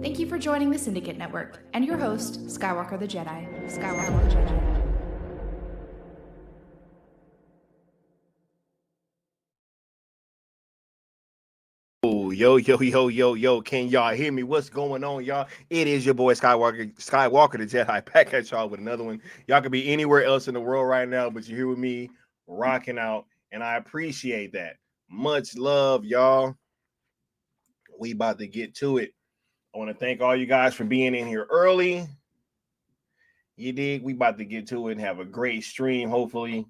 Thank you for joining the Syndicate Network and your host, Skywalker the Jedi. Skywalker the Jedi. Yo, can y'all hear me? What's going on, y'all? It is your boy Skywalker the Jedi, back at y'all with another one. Y'all could be anywhere else in the world right now, but you're here with me, rocking out, and I appreciate that. Much love, y'all. We about to get to it. I want to thank all you guys for being in here early. You dig? We about to get to it and have a great stream. Hopefully,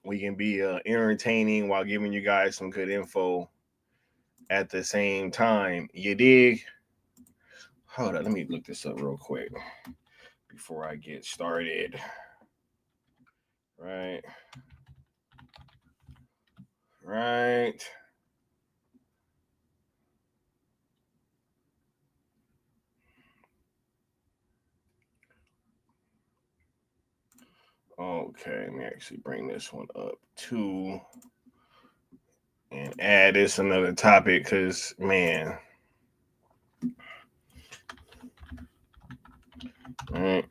we can be entertaining while giving you guys some good info at the same time. You dig? Hold on, let me look this up real quick before I get started. Right. Okay, let me actually bring this one up too and add this another topic because, man. All right.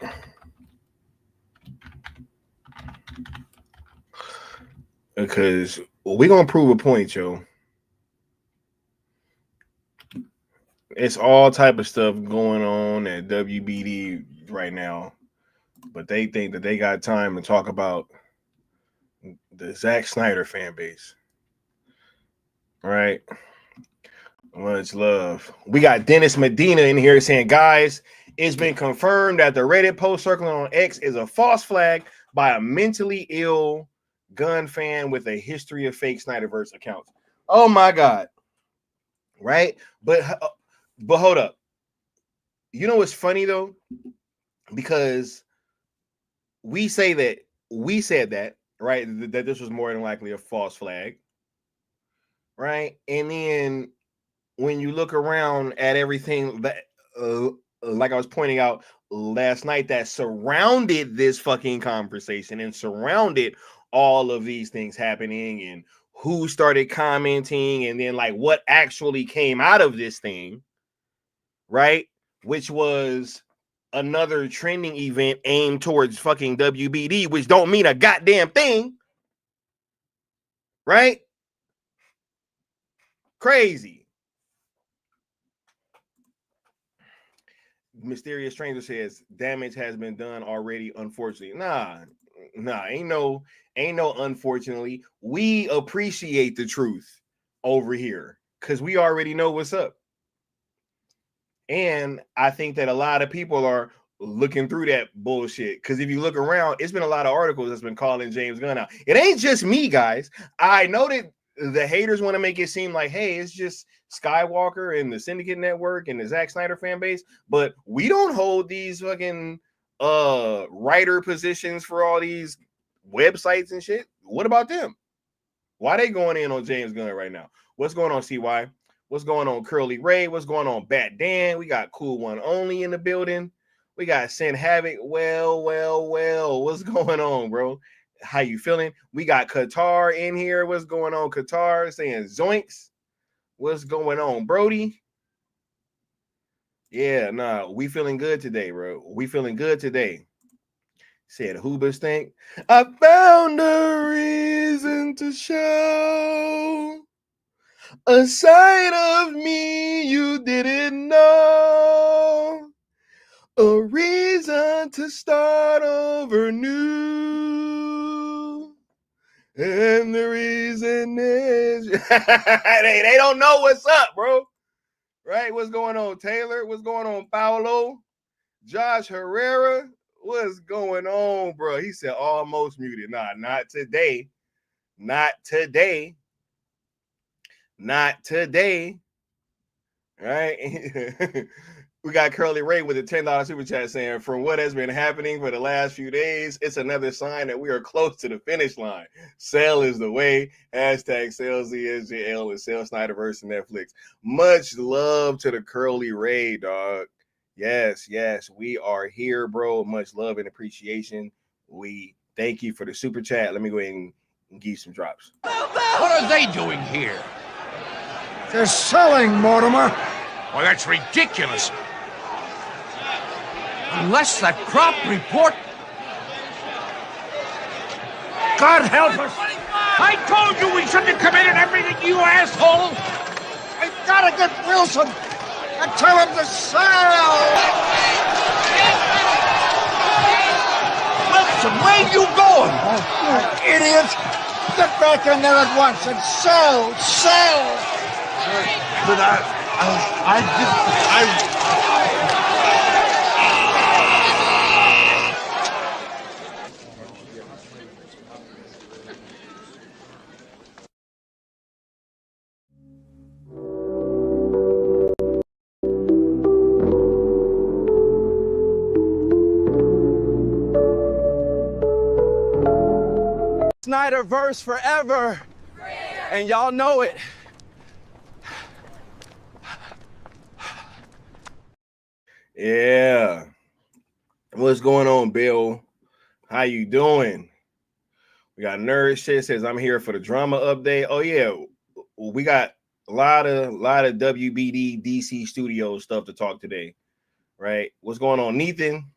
Because we're going to prove a point, yo. It's all type of stuff going on at WBD right now, but they think that they got time to talk about the Zack Snyder fan base. Right? Much love. We got Dennis Medina in here saying, guys, it's been confirmed that the Reddit post circling on X is a false flag by a mentally ill Gunn fan with a history of fake Snyderverse accounts. Oh my God. Right? But hold up. You know what's funny though? Because we said that, right? That this was more than likely a false flag. Right? And then when you look around at everything that like I was pointing out last night that surrounded this fucking conversation and surrounded all of these things happening and who started commenting and then like what actually came out of this thing, right? Which was another trending event aimed towards fucking WBD, which don't mean a goddamn thing, right? Crazy. Mysterious Stranger says damage has been done already. Unfortunately, nah, ain't no unfortunately. We appreciate the truth over here because we already know what's up. And I think that a lot of people are looking through that bullshit because if you look around, it's been a lot of articles that's been calling James Gunn out. It ain't just me, guys. I know that the haters want to make it seem like, hey, it's just Skywalker and the Syndicate Network and the Zack Snyder fan base, but we don't hold these fucking writer positions for all these websites and shit. What about them? Why they going in on James Gunn right now? What's going on, CY? What's going on, Curly Ray? What's going on, Bat Dan? We got Cool One Only in the building. We got Sin Havoc. Well. What's going on, bro? How you feeling? We got Qatar in here. What's going on, Qatar? Saying zoinks. What's going on, Brody? Yeah, nah, we feeling good today, bro. We feeling good today. Said Hubers think I found a reason to show a side of me you didn't know. A reason to start over new. And the reason is they don't know what's up, bro. Right? What's going on, Taylor? What's going on, Paulo? Josh Herrera? What's going on, bro? He said almost muted. Nah, not today. Not today. Not today. Right? We got Curly Ray with a $10 super chat saying, from what has been happening for the last few days, it's another sign that we are close to the finish line. Sell is the way. Hashtag sales ZSJL and sell Snyderverse and Netflix. Much love to the Curly Ray, dog. Yes, we are here, bro. Much love and appreciation. We thank you for the super chat. Let me go ahead and give you some drops. What are they doing here? They're selling, Mortimer. Well, that's ridiculous. Unless that crop report... God help us! I told you we shouldn't have committed everything, you asshole! I gotta get Wilson and tell him to sell! Wilson, where you going? You idiot! Get back in there at once and sell! But I didn't... Snyderverse forever, and y'all know it. Yeah. What's going on, Bill? How you doing? We got Nerd Shit says I'm here for the drama update. Oh yeah, we got a lot of WBD DC studio stuff to talk today, right? What's going on, Nathan?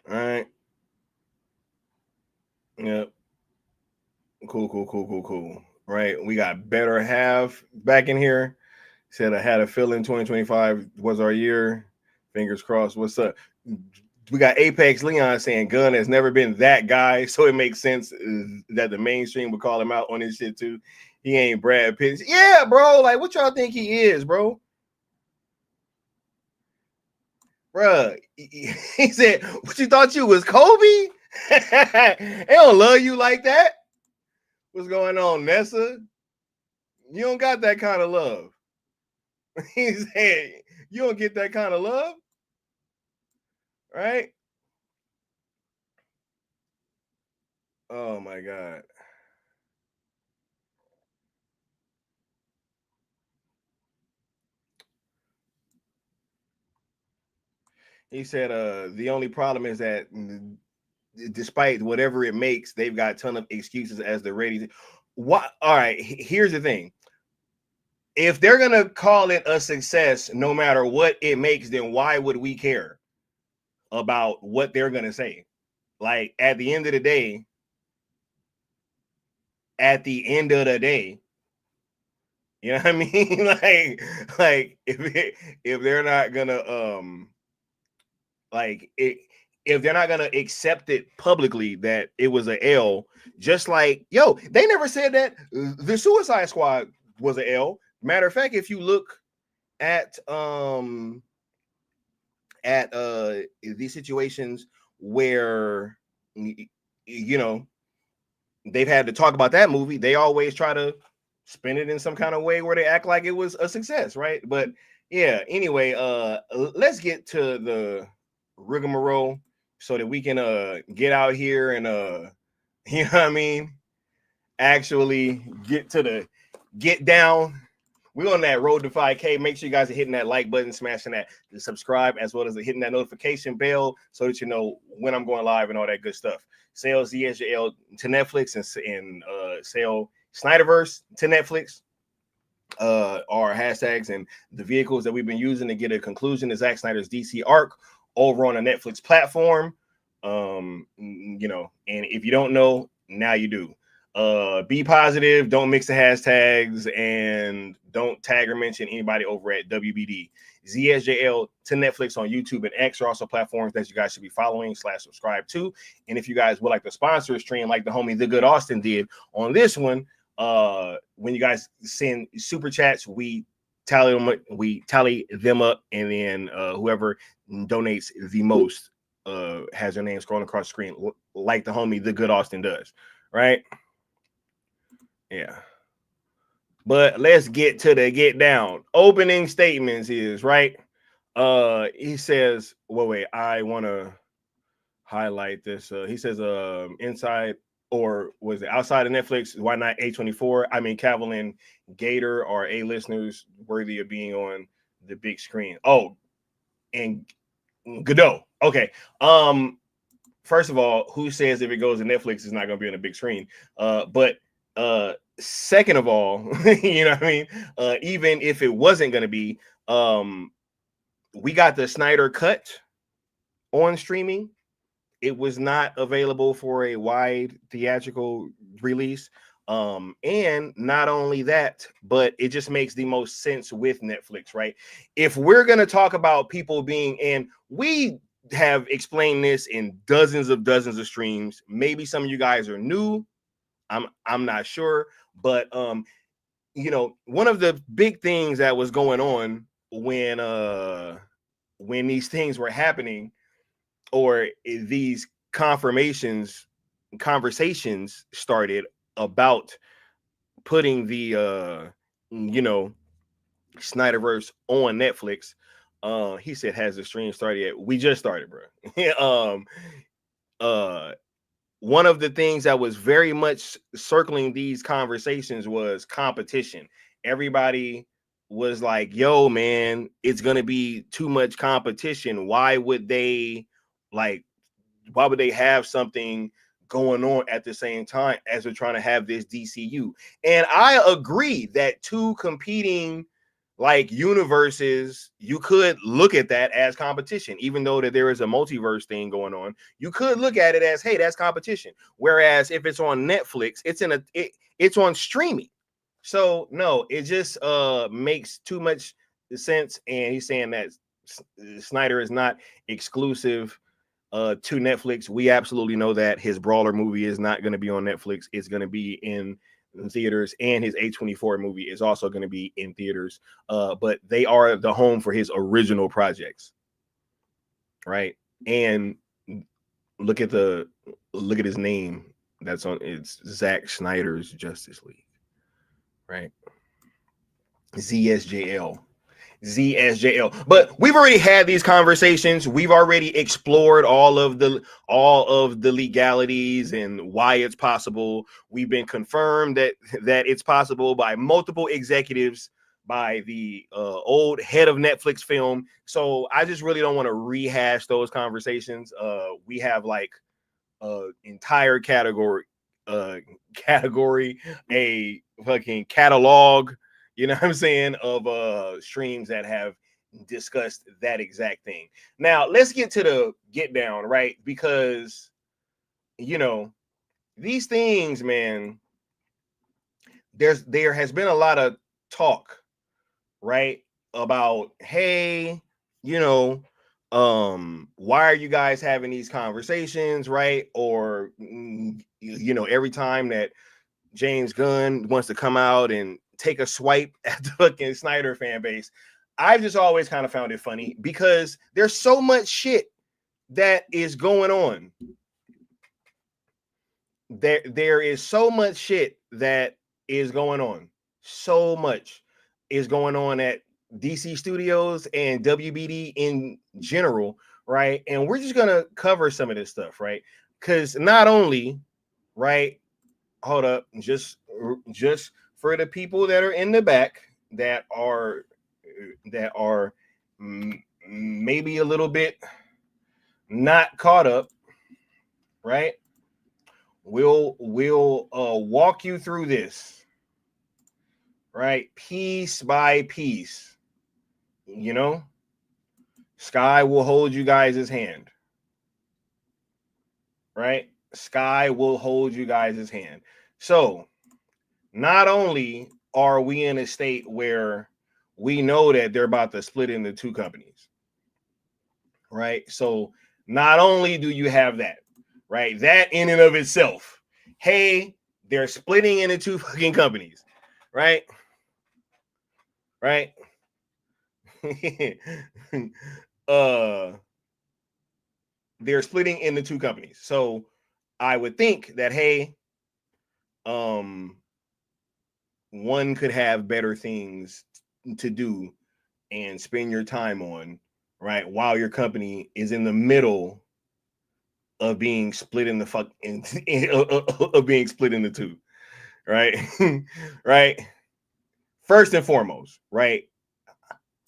All right. Yep. Cool. Right. We got Better Half back in here. Said I had a feeling 2025 was our year. Fingers crossed. What's up? We got Apex Leon saying Gunn has never been that guy, so it makes sense that the mainstream would call him out on this shit too. He ain't Brad Pitt. Yeah, bro. Like, what y'all think he is, bro? Bruh, he said, what you thought you was Kobe? They don't love you like that. What's going on, Nessa? You don't got that kind of love. He said, you don't get that kind of love, right? Oh my God. He said, the only problem is that despite whatever it makes, they've got a ton of excuses as they're ready. What? All right, here's the thing. If they're going to call it a success, no matter what it makes, then why would we care about what they're going to say? Like, at the end of the day, you know what I mean? like if they're not gonna if they're not gonna accept it publicly that it was a L, just like they never said that the Suicide Squad was a L. Matter of fact, if you look at these situations where they've had to talk about that movie, they always try to spin it in some kind of way where they act like it was a success, right? But yeah, anyway, let's get to the rigmarole so that we can get out here and you know what I mean, actually get down. We're on that road to 5K. Make sure you guys are hitting that like button, smashing that subscribe, as well as hitting that notification bell so that you know when I'm going live and all that good stuff. Sell ZSJL to Netflix and sell Snyderverse to Netflix are hashtags and the vehicles that we've been using to get a conclusion to Zack Snyder's DC arc over on a Netflix platform. And if you don't know, now you do. Be positive, don't mix the hashtags, and don't tag or mention anybody over at WBD. ZSJL to Netflix on YouTube and X are also platforms that you guys should be following / subscribe to. And if you guys would like to sponsor a stream like the homie The Good Austin did on this one, when you guys send super chats, we tally them up, and then whoever donates the most has their name scrolling across the screen like the homie The Good Austin does, right? Yeah. But let's get to the get down. Opening statements is right. He says, wait, I want to highlight this. He says, inside, or was it outside of Netflix? Why not A24? I mean, Cavill and Gator are A-listers worthy of being on the big screen. Oh, and Godot. Okay. First of all, who says if it goes to Netflix, it's not going to be on a big screen? But second of all, you know what I mean? Even if it wasn't going to be, we got the Snyder cut on streaming. It was not available for a wide theatrical release. And not only that, but it just makes the most sense with Netflix, right? If we're going to talk about people being, and we have explained this in dozens of streams, maybe some of you guys are new. I'm not sure, but you know, one of the big things that was going on when these things were happening, or these conversations started about putting the you know, Snyderverse on Netflix. He said, has the stream started yet? We just started, bro. One of the things that was very much circling these conversations was competition. Everybody was like, yo, man, it's gonna be too much competition. Why would they have something going on at the same time as they're trying to have this DCU? And I agree that two competing like universes, you could look at that as competition, even though that there is a multiverse thing going on. You could look at it as, hey, that's competition. Whereas if it's on Netflix, it's on streaming. So no, it just makes too much sense. And he's saying that Snyder is not exclusive to Netflix. We absolutely know that his Brawler movie is not going to be on Netflix. It's going to be in theaters, and his A24 movie is also going to be in theaters. But they are the home for his original projects, right? And look at his name. That's on. It's Zack Snyder's Justice League, right? ZSJL. But we've already had these conversations. We've already explored all of the legalities and why it's possible. We've been confirmed that it's possible by multiple executives, by the old head of Netflix Film. So I just really don't want to rehash those conversations. We have like entire category, a fucking catalog, you know what I'm saying, of streams that have discussed that exact thing. Now let's get to the get down, right? Because you know, these things, man, there has been a lot of talk, right, about, hey, you know, why are you guys having these conversations, right? Or you know, every time that James Gunn wants to come out and take a swipe at the fucking Snyder fan base, I've just always kind of found it funny because there's so much shit that is going on. There is so much shit that is going on. So much is going on at DC Studios and WBD in general, right? And we're just gonna cover some of this stuff, right? Because not only, right, hold up, just for the people that are in the back that are maybe a little bit not caught up, right? We'll walk you through this, right, piece by piece. You know, Sky will hold you guys' hand, right? Sky will hold you guys' hand. So not only are we in a state where we know that they're about to split into two companies, right? So not only do you have that, right, that in and of itself, hey, they're splitting into two fucking companies, right? Right? They're splitting into two companies. So I would think that, hey, one could have better things to do and spend your time on, right, while your company is in the middle of being split in the of being split into two, right? Right. First and foremost, right,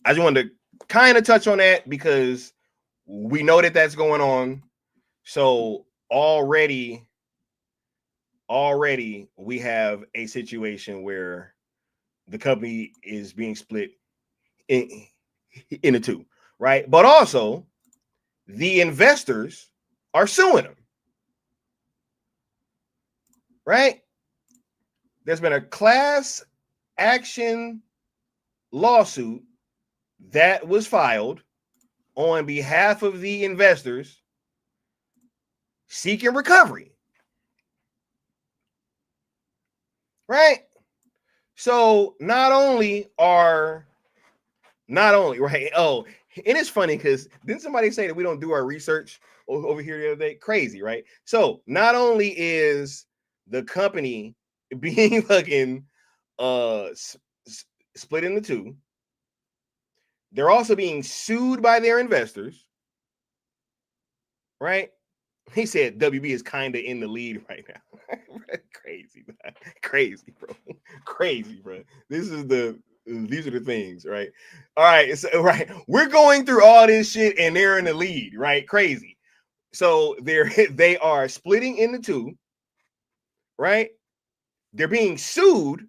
I just wanted to kind of touch on that because we know that that's going on. So already already we have a situation where the company is being split into two, right? But also the investors are suing them, right? There's been a class action lawsuit that was filed on behalf of the investors seeking recovery, right? So not only right? Oh, and it's funny because didn't somebody say that we don't do our research over here the other day? Crazy, right? So not only is the company being fucking split into two, they're also being sued by their investors, right? He said WB is kind of in the lead right now. Crazy, man. Crazy, bro. Crazy, bro. These are the things, right? All right, so right, we're going through all this shit and they're in the lead, right? Crazy. So they are splitting into two, right? They're being sued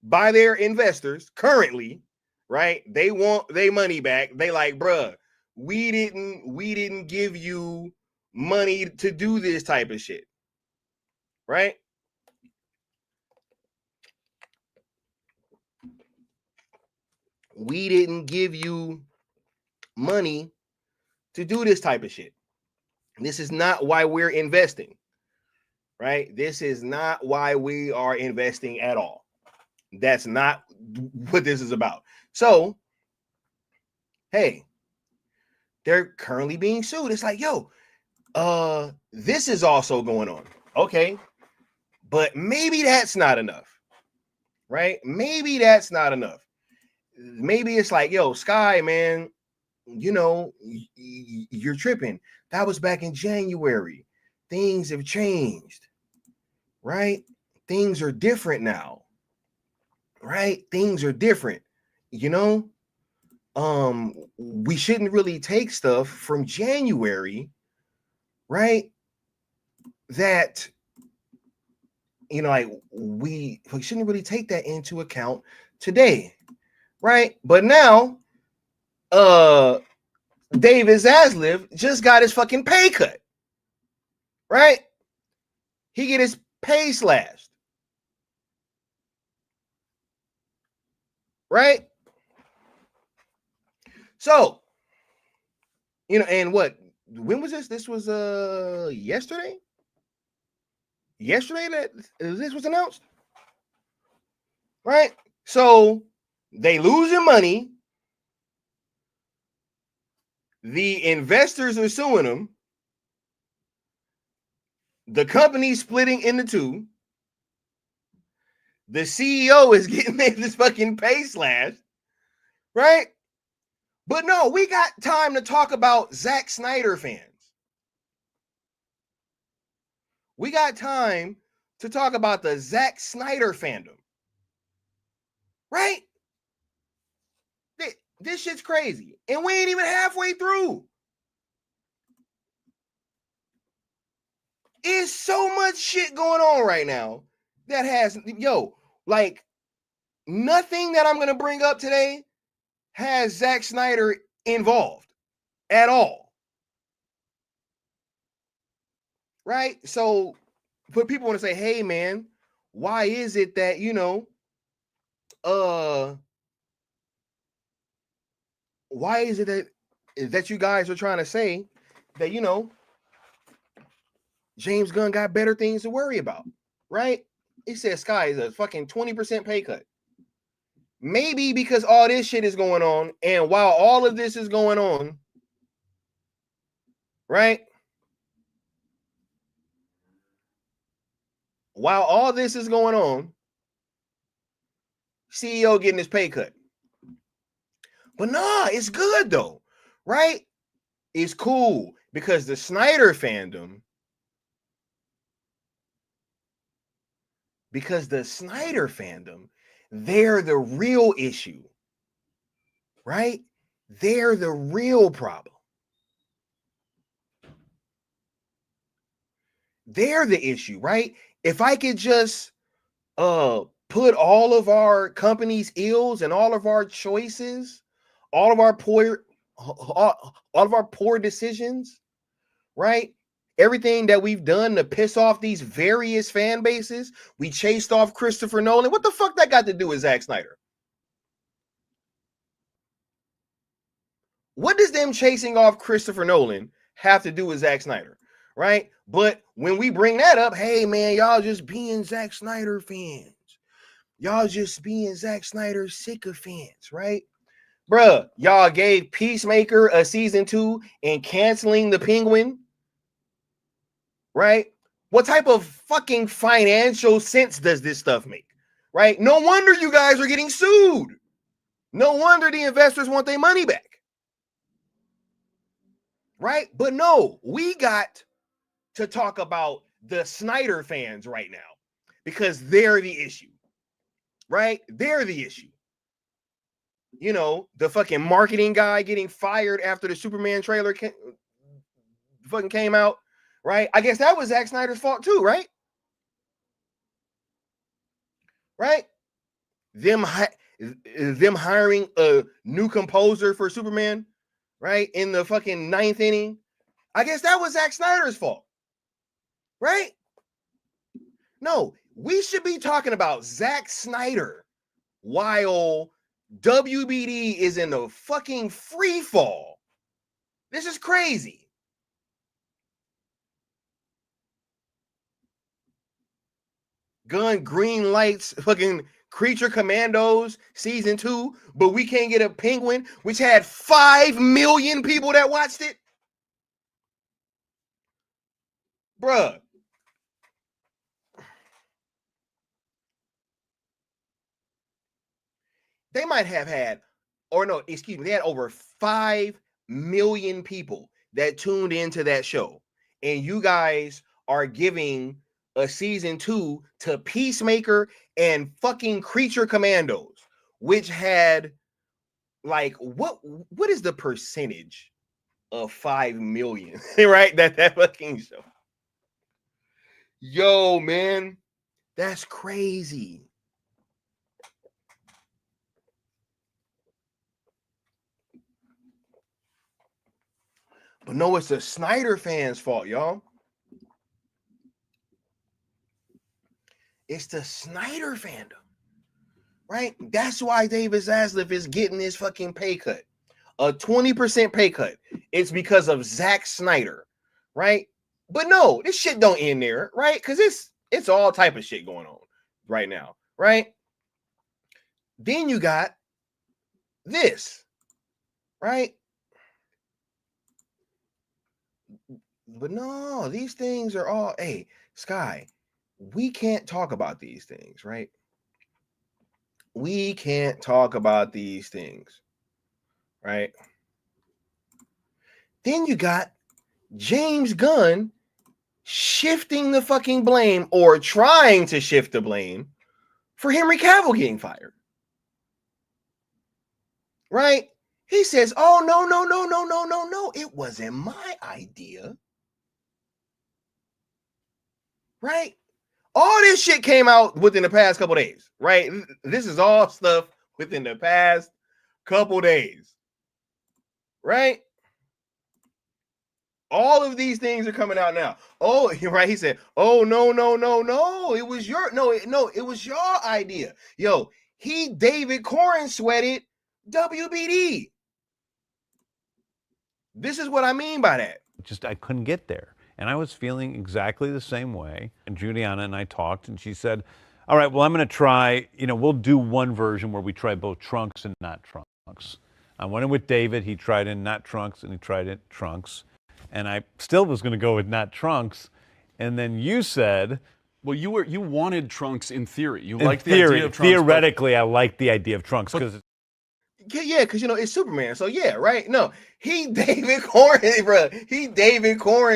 by their investors currently, right? They want their money back. They like, bruh, we didn't give you money to do this type of shit, right? We didn't give you money to do this type of shit. This is not why we're investing, right? This is not why we are investing at all. That's not what this is about. So, hey, they're currently being sued. It's like, yo, this is also going on. Okay, but maybe that's not enough, right? Maybe that's not enough. Maybe it's like, yo, Sky, man, you know, you're tripping. That was back in January. Things have changed, right? Things are different now, right? Things are different, you know? We shouldn't really take stuff from January, right? That, you know, like we shouldn't really take that into account today, right? But now, David Zaslav just got his fucking pay cut, right? He get his pay slashed, right? So, you know, and what? When was this? This was yesterday. Yesterday that this was announced, right? So they losing money. The investors are suing them. The company's splitting into two. The CEO is getting this fucking pay slash, right? But no, we got time to talk about Zack Snyder fans. We got time to talk about the Zack Snyder fandom, right? This shit's crazy. And we ain't even halfway through. Is so much shit going on right now that has, yo, like nothing that I'm going to bring up today has Zack Snyder involved at all. Right? So, but people want to say, hey, man, why is it that, you know, why is it that you guys are trying to say that, you know, James Gunn got better things to worry about, right? He said Sky is a fucking 20% pay cut. Maybe because all this shit is going on, and while all of this is going on, right? While all this is going on, CEO getting his pay cut. But nah, it's good though, right? It's cool because the Snyder fandom, they're the real issue, right? They're the real problem. They're the issue, right? if I could just put all of our company's ills and all of our choices, all of our poor decisions, right? Everything that we've done to piss off these various fan bases. We chased off Christopher Nolan. What the fuck that got to do with Zack Snyder? What does them chasing off Christopher Nolan have to do with Zack Snyder? Right? But when we bring that up, hey man, y'all just being Zack Snyder fans. Y'all just being Zack Snyder sycophants, right? Bruh, y'all gave Peacemaker a season 2 and canceling the Penguin. Right? What type of fucking financial sense does this stuff make? Right? No wonder you guys are getting sued. No wonder the investors want their money back. Right? But no, we got to talk about the Snyder fans right now because they're the issue. Right? They're the issue. You know, the fucking marketing guy getting fired after the Superman trailer fucking came out. Right? I guess that was Zack Snyder's fault too, right? Right? Them hiring a new composer for Superman, right? In the fucking 9th inning. I guess that was Zack Snyder's fault. Right? No, we should be talking about Zack Snyder while WBD is in the fucking free fall. This is crazy. Gunn green lights fucking Creature Commandos season 2, but we can't get a Penguin, which had 5 million people that watched it. Bruh. They might have had, or no, excuse me, they had over 5 million people that tuned into that show. And you guys are giving a season 2 to Peacemaker and fucking Creature Commandos, which had like what is the percentage of 5 million, right? That fucking show. Yo, man, that's crazy. But no, it's the Snyder fans' fault, y'all. It's the Snyder fandom, right? That's why David Zaslav is getting his fucking pay cut, a 20% pay cut. It's because of Zack Snyder, right? But no, this shit don't end there, right? Because it's all type of shit going on right now, right? Then you got this, right? But no, these things are all, hey, Sky, we can't talk about these things, right? We can't talk about these things, right? Then you got James Gunn shifting the fucking blame or trying to shift the blame for Henry Cavill getting fired, right? He says, oh, no, it wasn't my idea, right? All this shit came out within the past couple days, right? This is all stuff within the past couple days, right? All of these things are coming out now. Oh, right. He said, oh, no. It was it was your idea. Yo, David Corn sweated WBD. This is what I mean by that. Just, I couldn't get there. And I was feeling exactly the same way. And Juliana and I talked, and she said, all right, well, I'm going to try, we'll do one version where we try both trunks and not trunks. I went in with David. He tried in not trunks, and he tried it trunks. And I still was going to go with not trunks. And then you said, well, you wanted trunks in theory. You liked the idea of trunks. Theoretically, I liked the idea of trunks because because it's Superman. So yeah, right. No, David Corn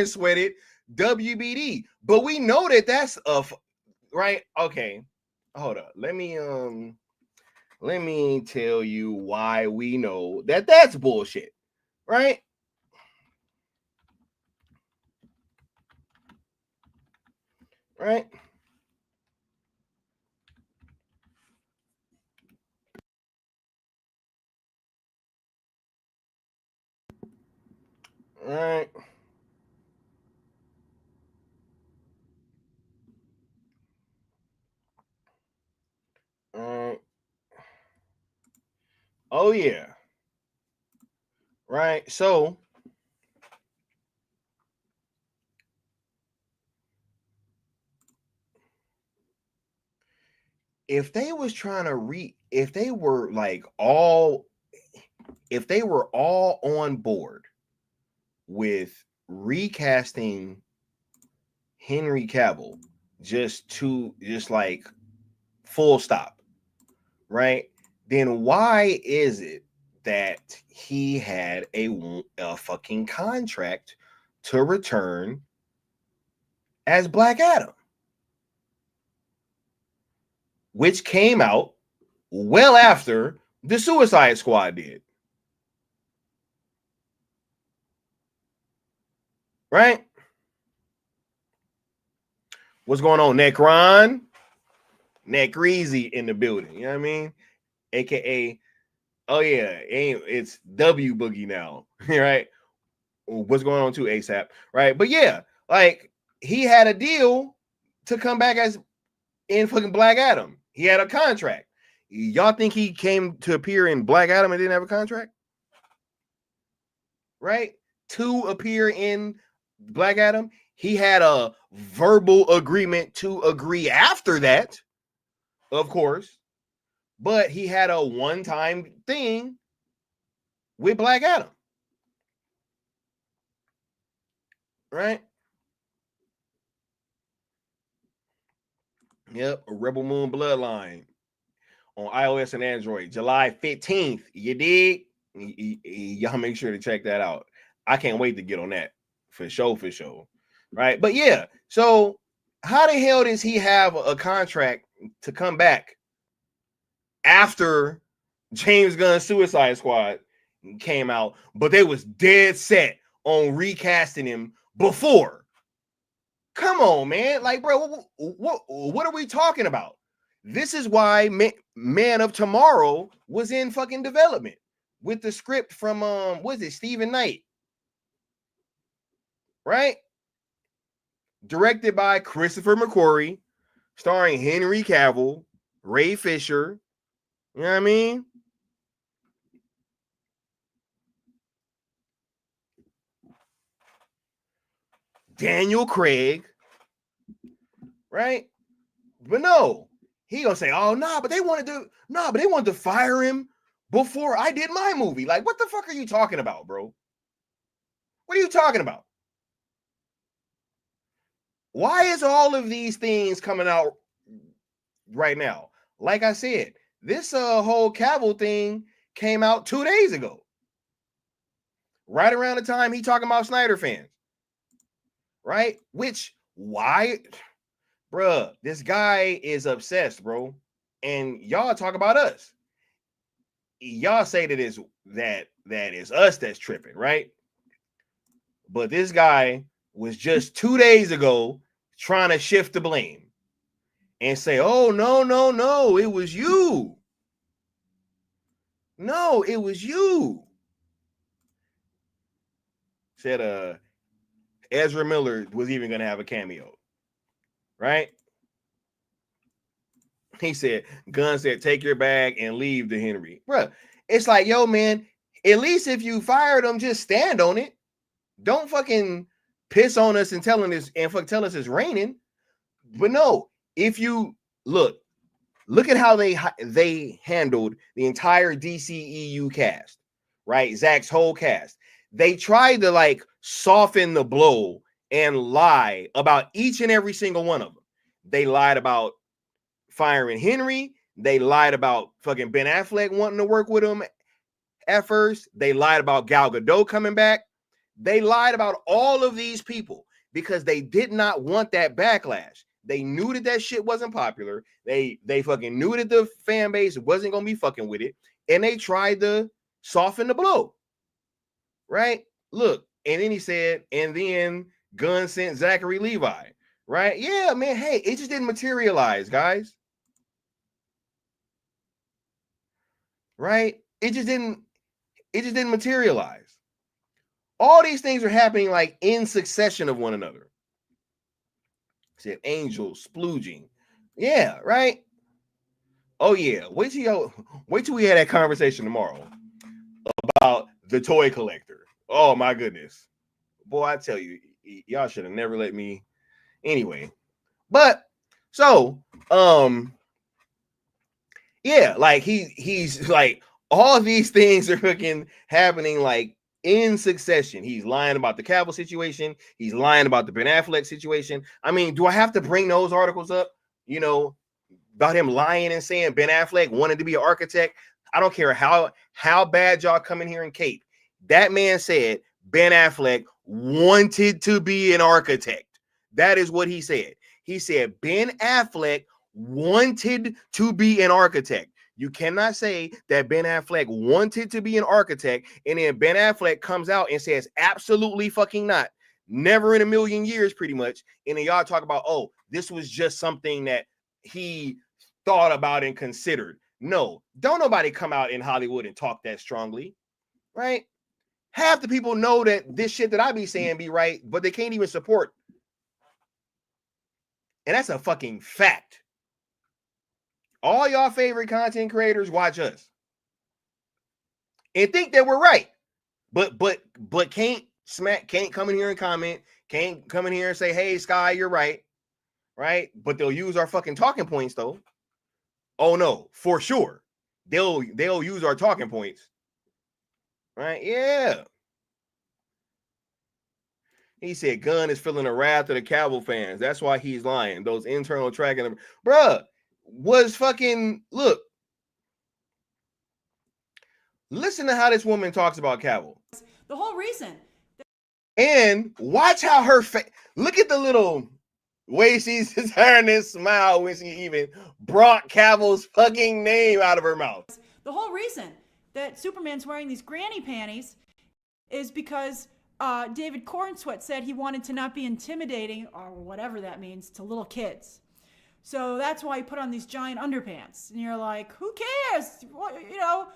sweated WBD, but we know that that's right. Okay, hold up. Let me tell you why we know that that's bullshit, right? Right. right. All right. Oh yeah. Right. So if they was trying to if they were like all if they were all on board with recasting Henry Cavill just like full stop, right? Then why is it that he had a fucking contract to return as Black Adam, which came out well after the Suicide Squad did? Right? What's going on, Necron? Necreezy in the building. You know what I mean? AKA, oh yeah, it's W Boogie now, right? What's going on too, ASAP, right? But yeah, like he had a deal to come back as in fucking Black Adam. He had a contract. Y'all think he came to appear in Black Adam and didn't have a contract? Right? To appear in Black Adam, he had a verbal agreement to agree after that, of course, but he had a one-time thing with Black Adam. Right? Yep, a Rebel Moon Bloodline on iOS and Android, July 15th. You dig? Y'all make sure to check that out. I can't wait to get on that for sure. Right? But yeah, so how the hell does he have a contract to come back after James Gunn's Suicide Squad came out, but they was dead set on recasting him before? Come on, man. Like, bro, what are we talking about? This is why Man of Tomorrow was in fucking development with the script from what is it, Stephen Knight, right? Directed by Christopher McQuarrie, starring Henry Cavill, Ray Fisher. You know what I mean? Daniel Craig, right? But no, he gonna say, "Oh no, but they wanted to fire him before I did my movie." Like, what the fuck are you talking about, bro? What are you talking about? Why is all of these things coming out right now? Like I said, this whole Cavill thing came out 2 days ago, right around the time he talking about Snyder fans, right? Which why, bruh, this guy is obsessed, bro. And y'all talk about us. Y'all say that is us that's tripping, right? But this guy was just 2 days ago trying to shift the blame and say, "Oh no, it was you. No, it was you." Said Ezra Miller was even gonna have a cameo, right? He said, Gunn said, "Take your bag and leave to Henry." Bruh, it's like, yo, man, at least if you fired him, just stand on it. Don't fucking piss on us and tell us it's raining. But no, if you look at how they handled the entire DCEU cast, right? Zack's whole cast. They tried to like soften the blow and lie about each and every single one of them. They lied about firing Henry. They lied about fucking Ben Affleck wanting to work with him at first. They lied about Gal Gadot coming back. They lied about all of these people because they did not want that backlash. They knew that shit wasn't popular. They fucking knew that the fan base wasn't going to be fucking with it. And they tried to soften the blow. Right? Look, and then he said, and then Gunn sent Zachary Levi. Right? Yeah, man. Hey, it just didn't materialize, guys. Right? It just didn't materialize. All these things are happening like in succession of one another. Said Angel splooging. Yeah, right. Oh yeah. Wait till we have that conversation tomorrow about the toy collector. Oh my goodness. Boy, I tell you, y'all should have never let me. Anyway, but so yeah, like he's like all of these things are fucking happening like in succession. He's lying about the Cavill situation. He's lying about the Ben Affleck situation. I mean, do I have to bring those articles up? You know, about him lying and saying Ben Affleck wanted to be an architect. I don't care how bad y'all come in here and cape. That man said Ben Affleck wanted to be an architect. That is what he said. He said Ben Affleck wanted to be an architect. You cannot say that Ben Affleck wanted to be an architect and then Ben Affleck comes out and says absolutely fucking not. Never in a million years, pretty much. And then y'all talk about, oh, this was just something that he thought about and considered. No, don't nobody come out in Hollywood and talk that strongly, right? Half the people know that this shit that I be saying be right, but they can't even support. And that's a fucking fact. All y'all favorite content creators watch us and think that we're right, but can't come in here and comment, can't come in here and say, hey, Sky, you're right, right? But they'll use our fucking talking points though. Oh no, for sure. They'll use our talking points. Right? Yeah. He said Gunn is feeling the wrath of the Cavill fans. That's why he's lying. Those internal tracking. Bruh, was fucking, look. Listen to how this woman talks about Cavill. The whole reason. And watch how her face, look at the little way she's turning this smile when she even brought Cavill's fucking name out of her mouth. The whole reason that Superman's wearing these granny panties is because David Cornsweet said he wanted to not be intimidating, or whatever that means, to little kids. So that's why he put on these giant underpants. And you're like, who cares? You know,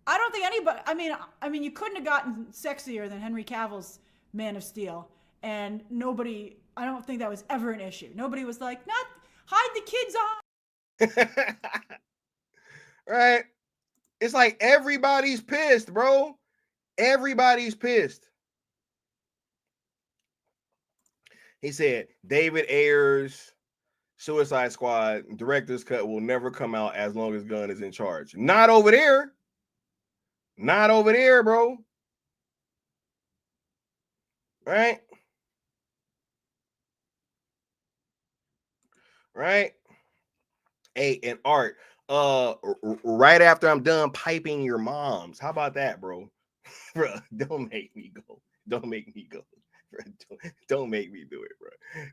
I don't think anybody, I mean, you couldn't have gotten sexier than Henry Cavill's Man of Steel. And nobody, I don't think that was ever an issue. Nobody was like, not hide the kids on. Right? It's like everybody's pissed, bro. Everybody's pissed. He said, David Ayer's Suicide Squad director's cut will never come out as long as Gunn is in charge. Not over there. Not over there, bro. Right? Right? Hey, and Art, right after I'm done piping your moms. How about that, bro? Bro, don't make me go. Don't make me go. Bro, don't make me do it, bro.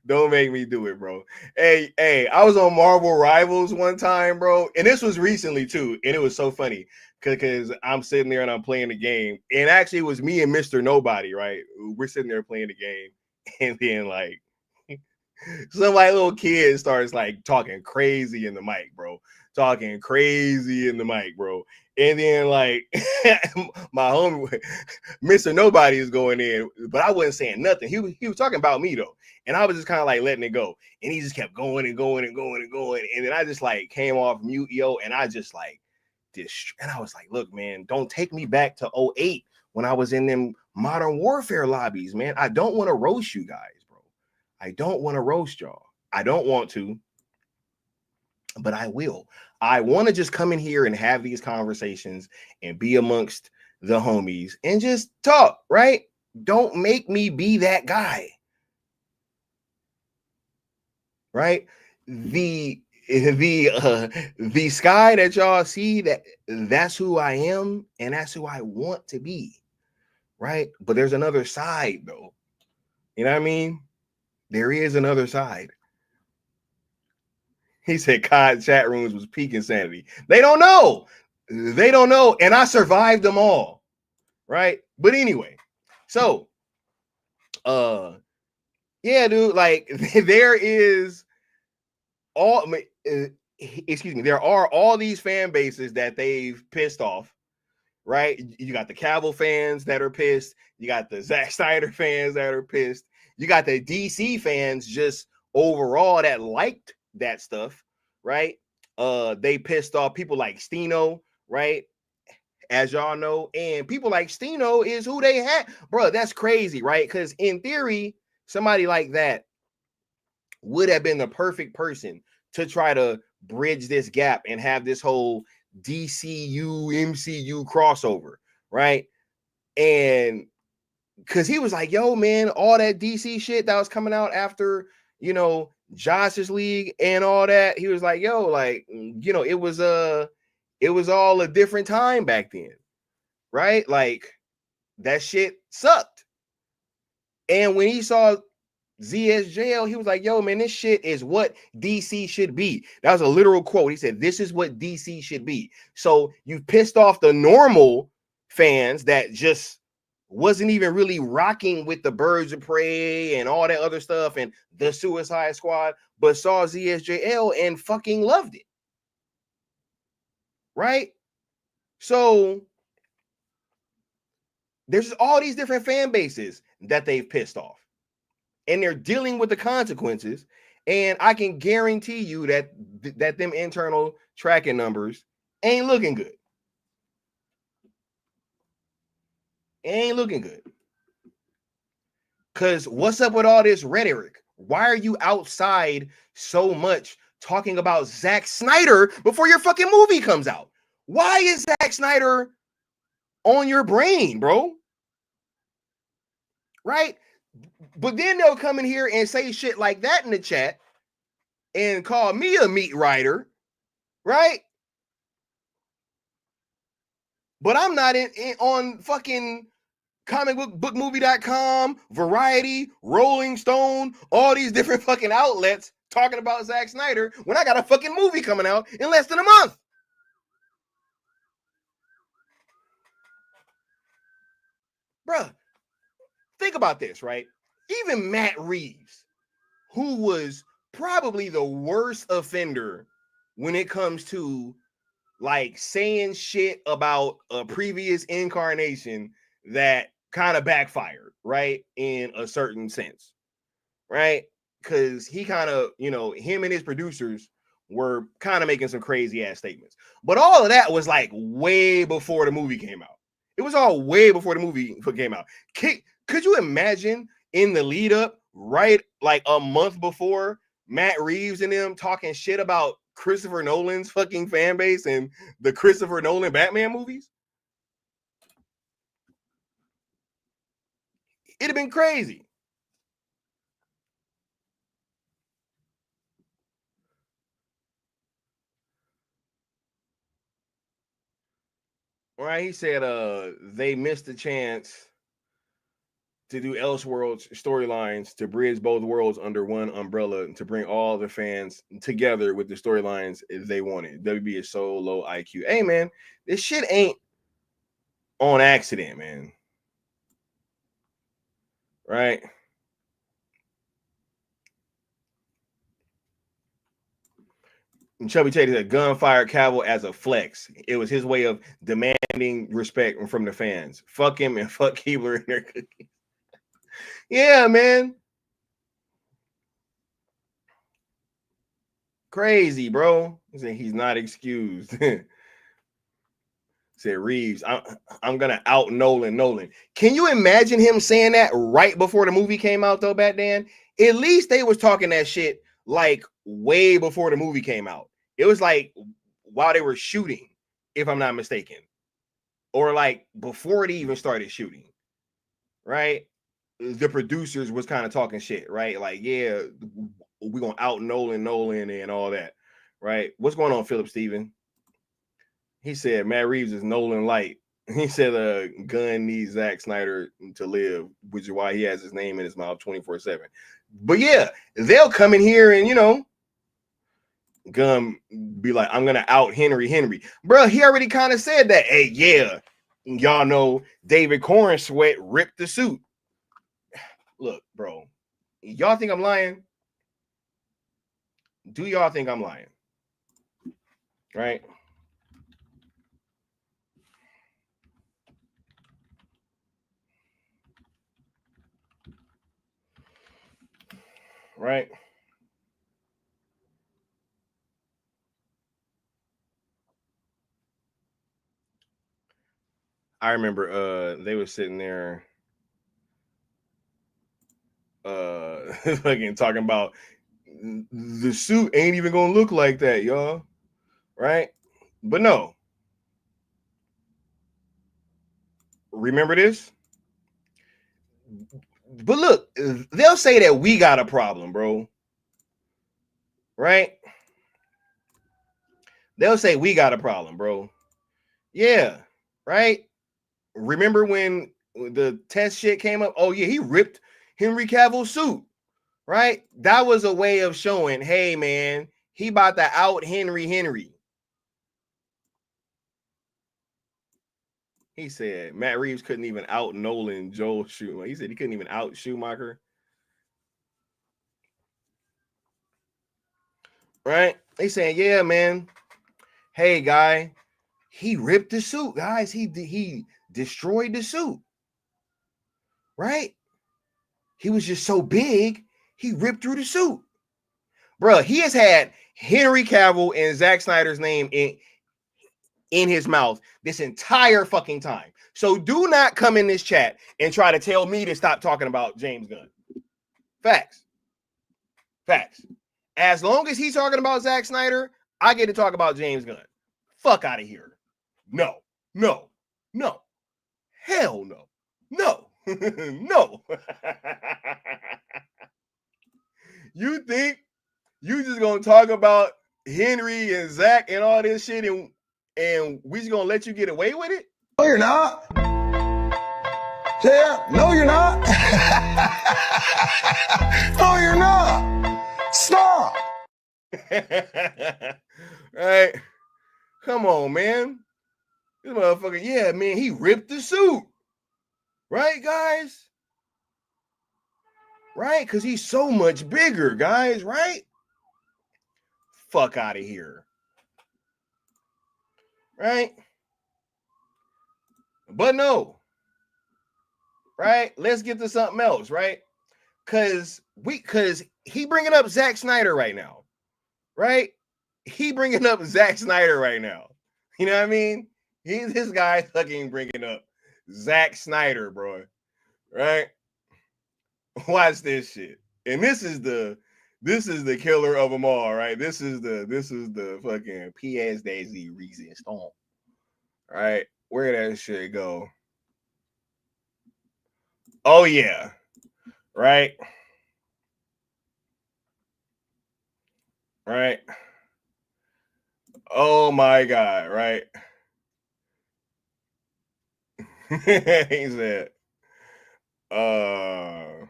Don't make me do it, bro. Hey, I was on Marvel Rivals one time, bro, and this was recently too, and it was so funny because I'm sitting there and I'm playing the game, and actually it was me and Mr. Nobody, right? We're sitting there playing the game, and then like some like little kid starts like talking crazy in the mic, bro. Talking crazy in the mic, bro. And then like my homie, Mr. Nobody is going in, but I wasn't saying nothing. He was talking about me though. And I was just kind of like letting it go. And he just kept going and going and going and going. And then I just like came off mute, yo. And I just like and I was like, look, man, don't take me back to 2008 when I was in them Modern Warfare lobbies, man. I don't want to roast you guys, bro. I don't want to roast y'all. I don't want to, but I will. I want to just come in here and have these conversations and be amongst the homies and just talk, right? Don't make me be that guy, right? The Sky that y'all see, that's who I am and that's who I want to be, right? But there's another side though. You know what I mean? There is another side. He said COD chat rooms was peak insanity. They don't know. They don't know. And I survived them all. Right. But anyway, so yeah, dude, like there is there are all these fan bases that they've pissed off, right? You got the Cavill fans that are pissed. You got the Zack Snyder fans that are pissed. You got the DC fans just overall that liked that stuff, right? They pissed off people like Stino, right? As y'all know, and people like Stino is who they had. Bro, that's crazy, right? Because in theory, somebody like that would have been the perfect person to try to bridge this gap and have this whole DCU MCU crossover, right? And because he was like, yo, man, all that DC shit that was coming out after, you know, Justice League and all that, he was like, yo, like, you know, it was all a different time back then, right? Like, that shit sucked. And when he saw ZSJL, he was like, yo, man, this shit is what DC should be. That was a literal quote. He said, this is what DC should be. So you pissed off the normal fans that just wasn't even really rocking with the Birds of Prey and all that other stuff and the Suicide Squad, but saw ZSJL and fucking loved it. Right? So there's all these different fan bases that they've pissed off. And they're dealing with the consequences. And I can guarantee you that them internal tracking numbers ain't looking good. Ain't looking good. Because what's up with all this rhetoric? Why are you outside so much talking about Zack Snyder before your fucking movie comes out? Why is Zack Snyder on your brain, bro? Right? But then they'll come in here and say shit like that in the chat and call me a meat writer, right? But I'm not on fucking comicbookmovie.com, Variety, Rolling Stone, all these different fucking outlets talking about Zack Snyder when I got a fucking movie coming out in less than a month. Bruh, think about this, right? Even Matt Reeves, who was probably the worst offender when it comes to like saying shit about a previous incarnation that kind of backfired, right? In a certain sense, right? Because he kind of, you know, him and his producers were kind of making some crazy ass statements. But all of that was like way before the movie came out. It was all way before the movie came out. Could you imagine in the lead up, right, like a month before, Matt Reeves and them talking shit about Christopher Nolan's fucking fan base and the Christopher Nolan Batman movies? It'd have been crazy. Right? He said they missed the chance to do Elseworlds storylines to bridge both worlds under one umbrella and to bring all the fans together with the storylines they wanted. WB is so low IQ. Hey man, this shit ain't on accident, man. Right? And Chubby Tater said Gunn fired Cavill as a flex. It was his way of demanding respect from the fans. Fuck him and fuck Keebler and their cookies. Yeah, man. Crazy, bro. He said he's not excused. Said Reeves, I'm gonna out Nolan. Can you imagine him saying that right before the movie came out, though, back then? At least they was talking that shit like way before the movie came out. It was like while they were shooting, if I'm not mistaken, or like before they even started shooting, right? The producers was kind of talking shit, right? Like, yeah, we're gonna out Nolan and all that, right? What's going on, Philip Steven? He said Matt Reeves is Nolan light. He said Gunn needs Zack Snyder to live, which is why he has his name in his mouth 24/7. But yeah, they'll come in here and, you know, Gunn be like, I'm gonna out Henry. Bro, he already kind of said that. Hey, yeah, y'all know David Corn Sweat ripped the suit. Look, bro, y'all think I'm lying? Do y'all think I'm lying? Right? right? I remember they were sitting there fucking talking about the suit ain't even gonna look like that, y'all. Right? But no. Remember this? But look, they'll say that we got a problem, bro. Right? They'll say we got a problem, bro. Yeah, right? Remember when the test shit came up? Oh, yeah, he ripped Henry Cavill's suit, right? That was a way of showing, hey, man, he about to out Henry. He said Matt Reeves couldn't even out Nolan Joel Schumacher. He said he couldn't even out Schumacher. Right? They saying, yeah, man. Hey, guy, he ripped the suit, guys. He destroyed the suit. Right? He was just so big, he ripped through the suit. Bruh, he has had Henry Cavill and Zack Snyder's name in his mouth this entire fucking time. So do not come in this chat and try to tell me to stop talking about James Gunn. Facts. As long as he's talking about Zack Snyder, I get to talk about James Gunn. Fuck out of here. No. Hell no. No. You think you just gonna talk about Henry and Zach and all this shit and we just gonna let you get away with it? No, you're not. Yeah, no, you're not. No, you're not. Stop. Right? Come on, man. This motherfucker, yeah, man, he ripped the suit. Right, guys? Right? Because he's so much bigger, guys, right? Fuck out of here. Right? But no. Right? Let's get to something else, right? Because he bringing up Zack Snyder right now. Right? He bringing up Zack Snyder right now. You know what I mean? This guy fucking bringing up Zack Snyder, bro. Right? Watch this shit. And this is the killer of them all, right? This is the fucking PS Daisy reason storm. Right? Where that shit go? Oh yeah. Right? Right? Oh my god, right? He said, right,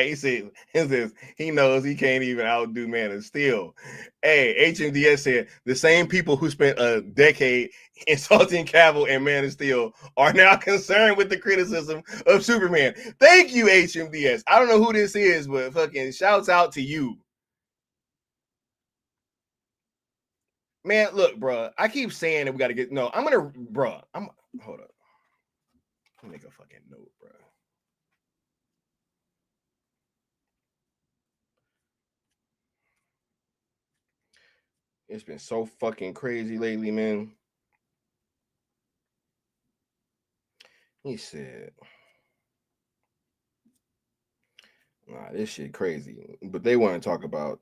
he says he knows he can't even outdo Man of Steel. Hey, HMDS said the same people who spent a decade insulting Cavill and Man of Steel are now concerned with the criticism of Superman. Thank you, HMDS. I don't know who this is, but fucking shouts out to you. Man, look, bro. I keep saying that we got to get. No, hold up. Let me make a fucking note, bro. It's been so fucking crazy lately, man. He said, nah, this shit crazy. But they want to talk about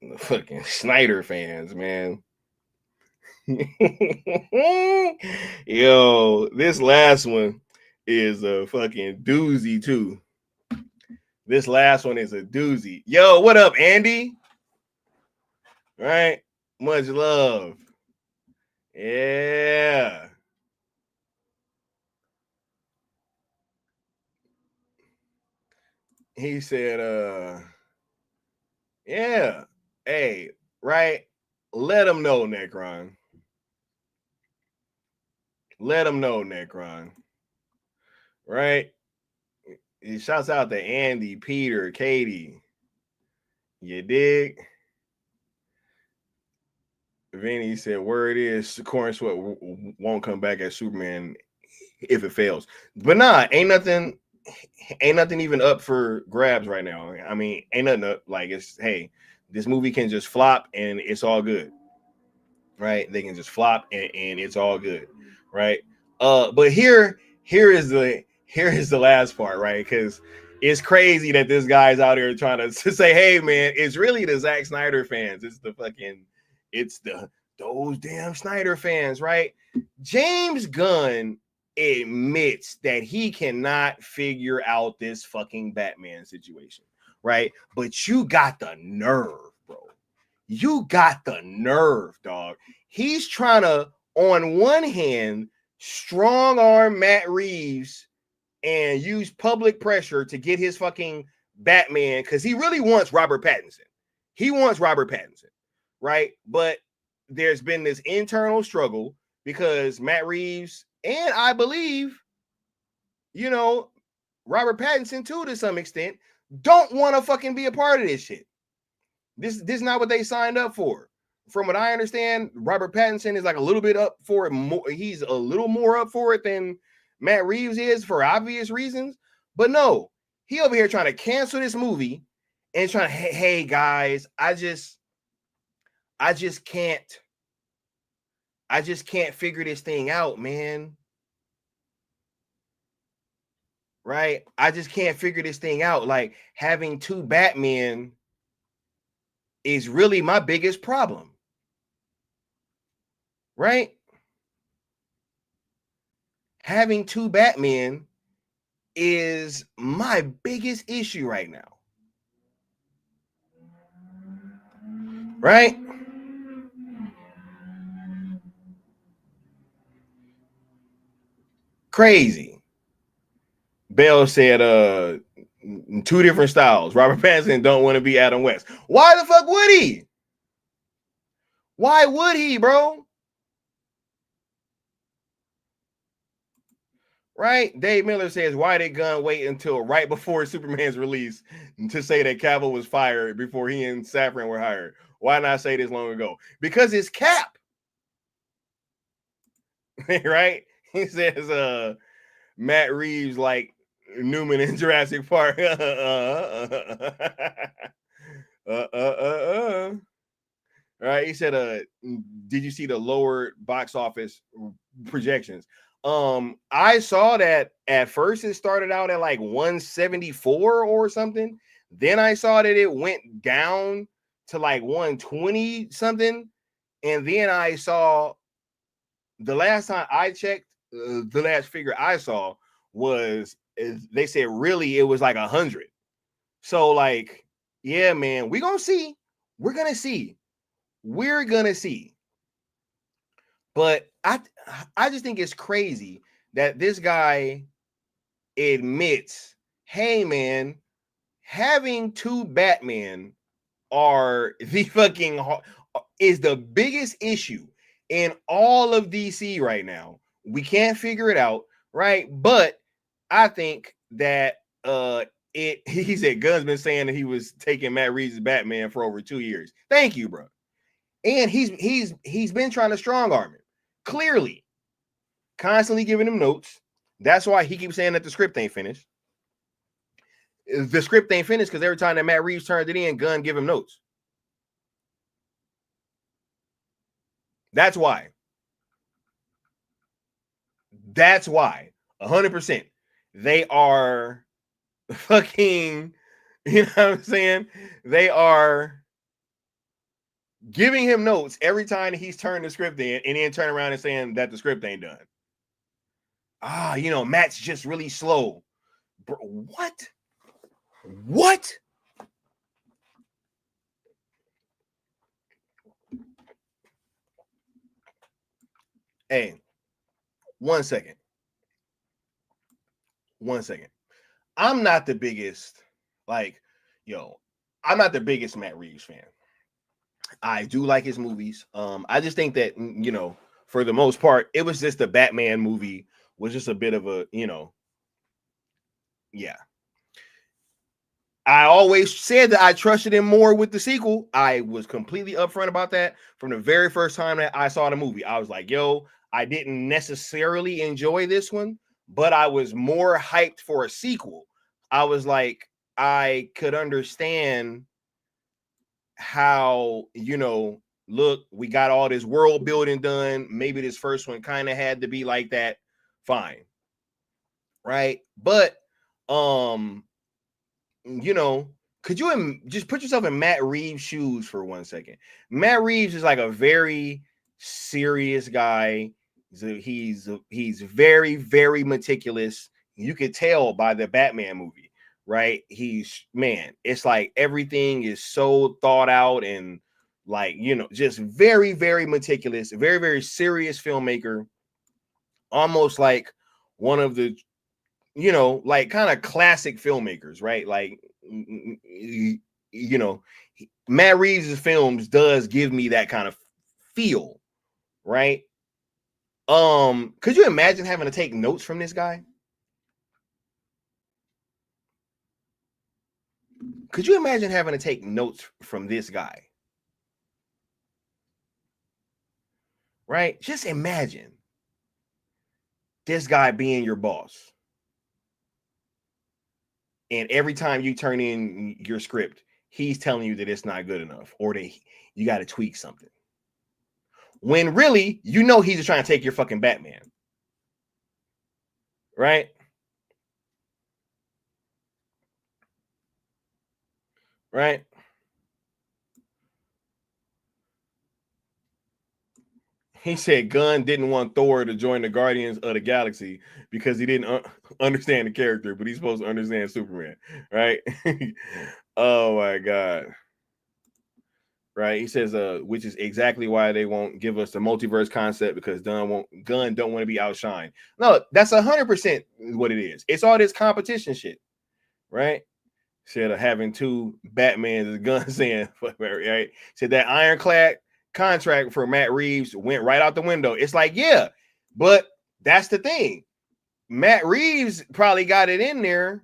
the fucking Snyder fans, man. Yo, this last one is a fucking doozy, too. This last one is a doozy. Yo, what up, Andy? Right? Much love. Yeah. He said, yeah. Hey, right? Let him know, Necron. Let him know, Necron. Right? He shouts out to Andy, Peter, Katie. You dig? Vinny said, word is Corn Sweat won't come back as Superman if it fails. But nah, ain't nothing ain't nothing even up for grabs right now. I mean, ain't nothing up. Like, it's, hey, this movie can just flop and it's all good, right? They can just flop and it's all good, right? But here is the last part, right? Because it's crazy that this guy's out here trying to say, hey man, it's really the Zack Snyder fans. It's those damn Snyder fans, right? James Gunn admits that he cannot figure out this fucking Batman situation, right? But you got the nerve, bro. You got the nerve, dog. He's trying to, on one hand, strong arm Matt Reeves and use public pressure to get his fucking Batman, because he really wants Robert Pattinson. He wants Robert Pattinson, right? But there's been this internal struggle because Matt Reeves and I believe, Robert Pattinson too, to some extent, don't want to fucking be a part of this shit. This is not what they signed up for. From what I understand, Robert Pattinson is like a little bit up for it more. He's a little more up for it than Matt Reeves is for obvious reasons. But no, he over here trying to cancel this movie and trying to, hey guys, I just can't figure this thing out, man. Right? I just can't figure this thing out. Like, having two Batmen is really my biggest problem. Right? Having two Batmen is my biggest issue right now. Right? Crazy. Bell said two different styles. Robert Pattinson don't want to be Adam West. Why the fuck would he? Why would he, bro? Right? Dave Miller says, why did Gunn wait until right before Superman's release to say that Cavill was fired before he and Safran were hired? Why not say this long ago? Because it's Cap. Right? He says, Matt Reeves like Newman in Jurassic Park. Right? He said, did you see the lower box office projections? I saw that at first it started out at like 174 or something. Then I saw that it went down to like 120 something. And then I saw, the last time I checked, the last figure I saw was, they said really it was like 100. So like, yeah, man, we're gonna see. We're gonna see. But I just think it's crazy that this guy admits, hey man, having two Batman are the fucking is the biggest issue in all of DC right now. We can't figure it out, right? But I think that he said Gunn's been saying that he was taking Matt Reeves' Batman for over 2 years. Thank you, bro. And he's been trying to strong arm him. Clearly, constantly giving him notes. That's why he keeps saying that the script ain't finished. The script ain't finished because every time that Matt Reeves turned it in, Gunn give him notes. That's why. 100%. They are fucking, you know what I'm saying? They are giving him notes every time he's turned the script in and then turn around and saying that the script ain't done. Matt's just really slow. Bro, what? Hey, 1 second. I'm not the biggest, I'm not the biggest Matt Reeves fan. I do like his movies. I just think that, for the most part, it was just the Batman movie was just a bit of a, yeah. I always said that I trusted him more with the sequel. I was completely upfront about that from the very first time that I saw the movie. I was like, yo, I didn't necessarily enjoy this one, but I was more hyped for a sequel. I was like, I could understand how, you know, look, we got all this world building done. Maybe this first one kind of had to be like that. Fine. Right. But, you know, could you just put yourself in Matt Reeves' shoes for 1 second? Matt Reeves is like a very serious guy. He's very, very meticulous. You could tell by the Batman movie, right? Man, it's like everything is so thought out and like, you know, just very, very meticulous, very, very serious filmmaker. Almost like one of the, you know, like kind of classic filmmakers, right? Like, you know, Matt Reeves' films does give me that kind of feel, right? Could you imagine having to take notes from this guy? Could you imagine having to take notes from this guy? Right? Just imagine this guy being your boss. And every time you turn in your script, he's telling you that it's not good enough or that you got to tweak something. When really, you know, he's just trying to take your fucking Batman. Right? Right? He said Gunn didn't want Thor to join the Guardians of the Galaxy because he didn't understand the character, but he's supposed to understand Superman, right? Oh my God. Right? He says, which is exactly why they won't give us the multiverse concept because Gunn don't want to be outshined. No, that's 100% what it is. It's all this competition shit, right? Instead of having two Batmans, as Gunn saying, right? Said that ironclad contract for Matt Reeves went right out the window. It's like, yeah, but that's the thing. Matt Reeves probably got it in there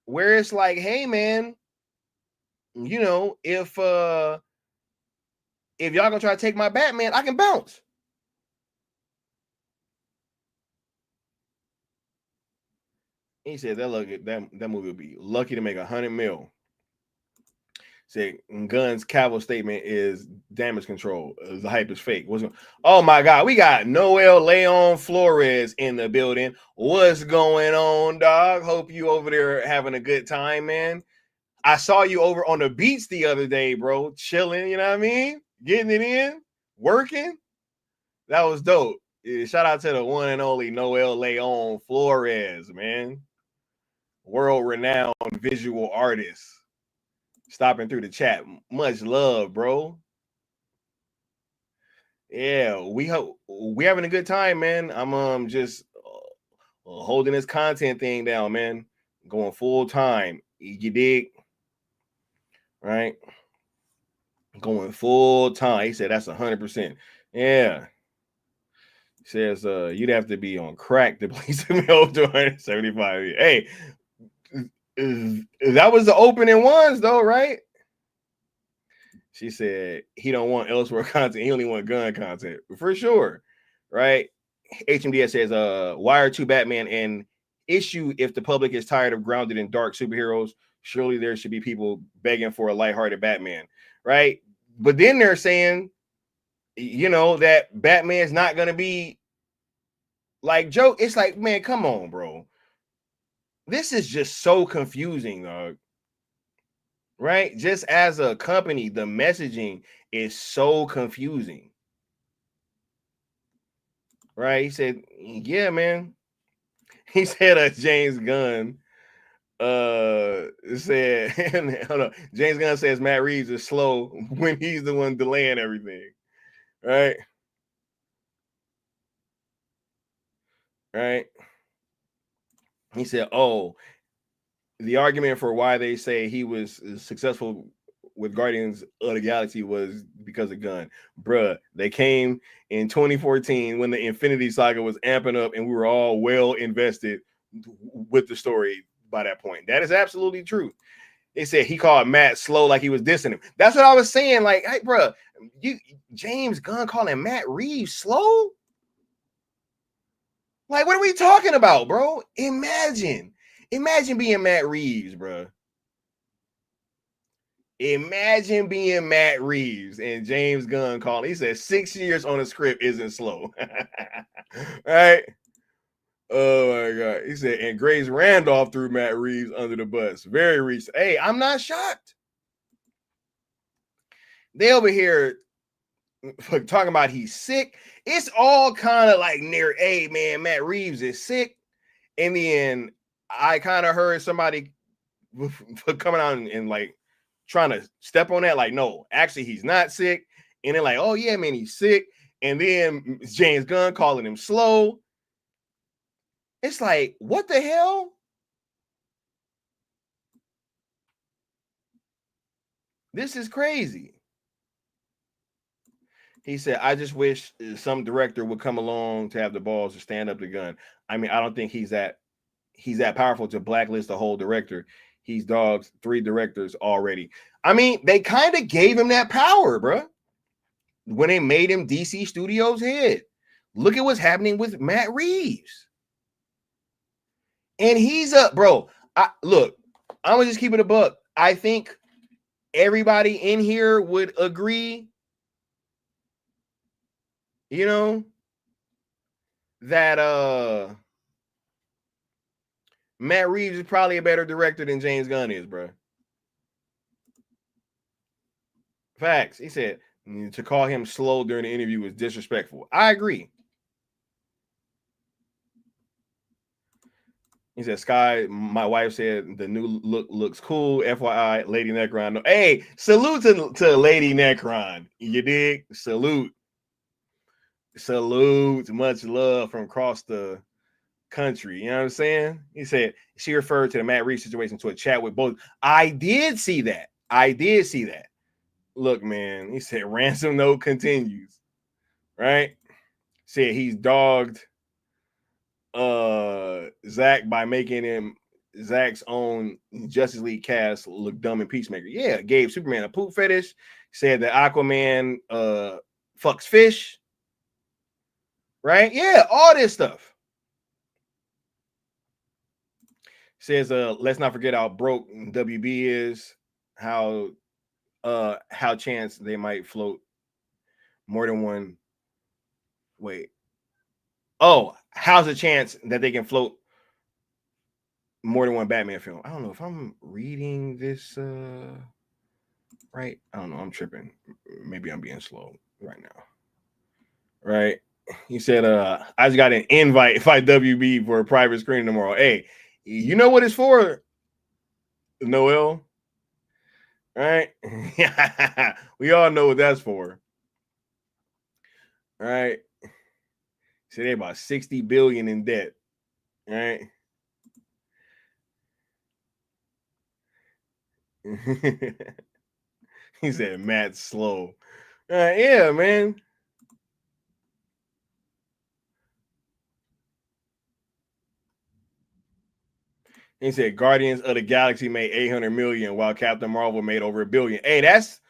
where it's like, hey man, you know, if y'all gonna try to take my Batman, I can bounce. He said that movie would be lucky to make $100 million. Say Gunn's Cavill statement is damage control. The hype is fake. Oh my God, we got Noel Leon Flores in the building. What's going on, dog? Hope you over there having a good time, man. I saw you over on the beach the other day, bro, chilling. You know what I mean? Getting it in, working. That was dope. Yeah, shout out to the one and only Noel Leon Flores, man. World-renowned visual artist. Stopping through the chat. Much love, bro. Yeah, we having a good time, man. I'm just holding this content thing down, man. Going full time. You dig? Right? Going full time. He said that's 100%. Yeah. He says you'd have to be on crack to please me over to 175. Hey, that was the opening ones though, right? She said he don't want elsewhere content. He only want Gunn content for sure, right? HMDS says, why are two Batman an issue if the public is tired of grounded and dark superheroes? Surely there should be people begging for a lighthearted Batman, right? But then they're saying, you know, that Batman's not going to be like joke. It's like, man, come on, bro. This is just so confusing, dog. Right? Just as a company, the messaging is so confusing. Right? He said, yeah, man. He said James Gunn said, hold on. James Gunn says Matt Reeves is slow when he's the one delaying everything. Right? Right? He said, oh, the argument for why they say he was successful with Guardians of the Galaxy was because of Gunn. Bruh, they came in 2014 when the Infinity Saga was amping up and we were all well invested with the story by that point. That is absolutely true. They said he called Matt slow like he was dissing him. That's what I was saying. Like, hey, bruh, James Gunn calling Matt Reeves slow? Like, what are we talking about, bro? Imagine being Matt Reeves, bro. Imagine being Matt Reeves and James Gunn calling. He said 6 years on a script isn't slow. Right? Oh my God. He said, and Grace Randolph threw Matt Reeves under the bus. Very recent. Hey, I'm not shocked. They over here talking about he's sick. It's all kind of like near, hey, man, Matt Reeves is sick. And then I kind of heard somebody coming out and like trying to step on that. Like, no, actually, he's not sick. And then like, oh, yeah, man, he's sick. And then James Gunn calling him slow. It's like, what the hell? This is crazy. He said, I just wish some director would come along to have the balls to stand up to Gunn. I mean, I don't think he's that powerful to blacklist a whole director. He's dogged 3 directors already. I mean, they kind of gave him that power, bro, when they made him DC Studios head. Look at what's happening with Matt Reeves. And he's up, bro. Look, I'm gonna just keep it a buck. I think everybody in here would agree, you know, that Matt Reeves is probably a better director than James Gunn is, bro. Facts. He said to call him slow during the interview was disrespectful. I agree. He said, Sky, my wife said the new look looks cool. FYI, Lady Necron. Hey, salute to Lady Necron. You dig? Salute. Much love from across the country. You know what I'm saying? He said she referred to the Matt Reeves situation to a chat with both. I did see that. Look, man, he said ransom note continues. Right? Said he's dogged Zack by making him Zack's own Justice League cast look dumb and Peacemaker. Yeah, gave Superman a poop fetish. Said that Aquaman fucks fish. Right? Yeah, all this stuff. Says let's not forget how broke WB is, how chance they might float more than one. Wait. Oh, how's the chance that they can float more than one Batman film? I don't know if I'm reading this right. I don't know. I'm tripping. Maybe I'm being slow right now. Right. He said, I just got an invite if I WB for a private screening tomorrow. Hey, you know what it's for, Noel? Right? We all know what that's for. Right? So they're about 60 billion in debt. Right? He said Matt's slow. Yeah, man. He said Guardians of the Galaxy made 800 million while Captain Marvel made over $1 billion. Hey, that's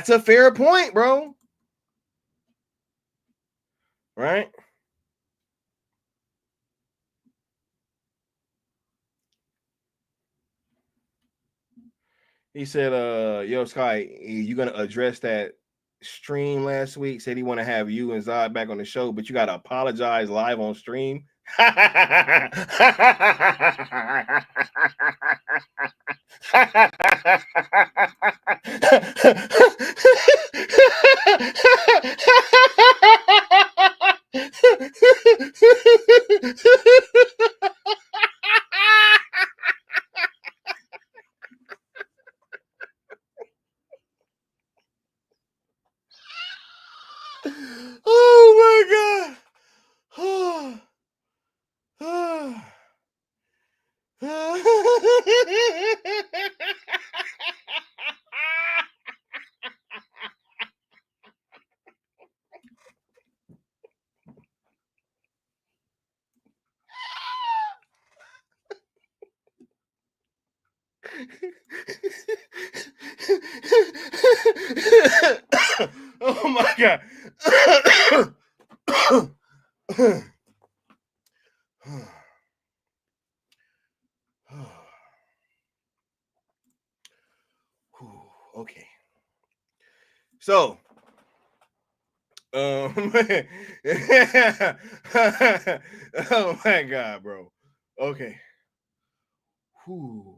a fair point, bro. Right? He said, yo, Sky, you gonna address that stream last week? Said he want to have you and Zod back on the show, but you gotta apologize live on stream. Oh my God. Oh my God. So, oh my God, bro. Okay. Whew.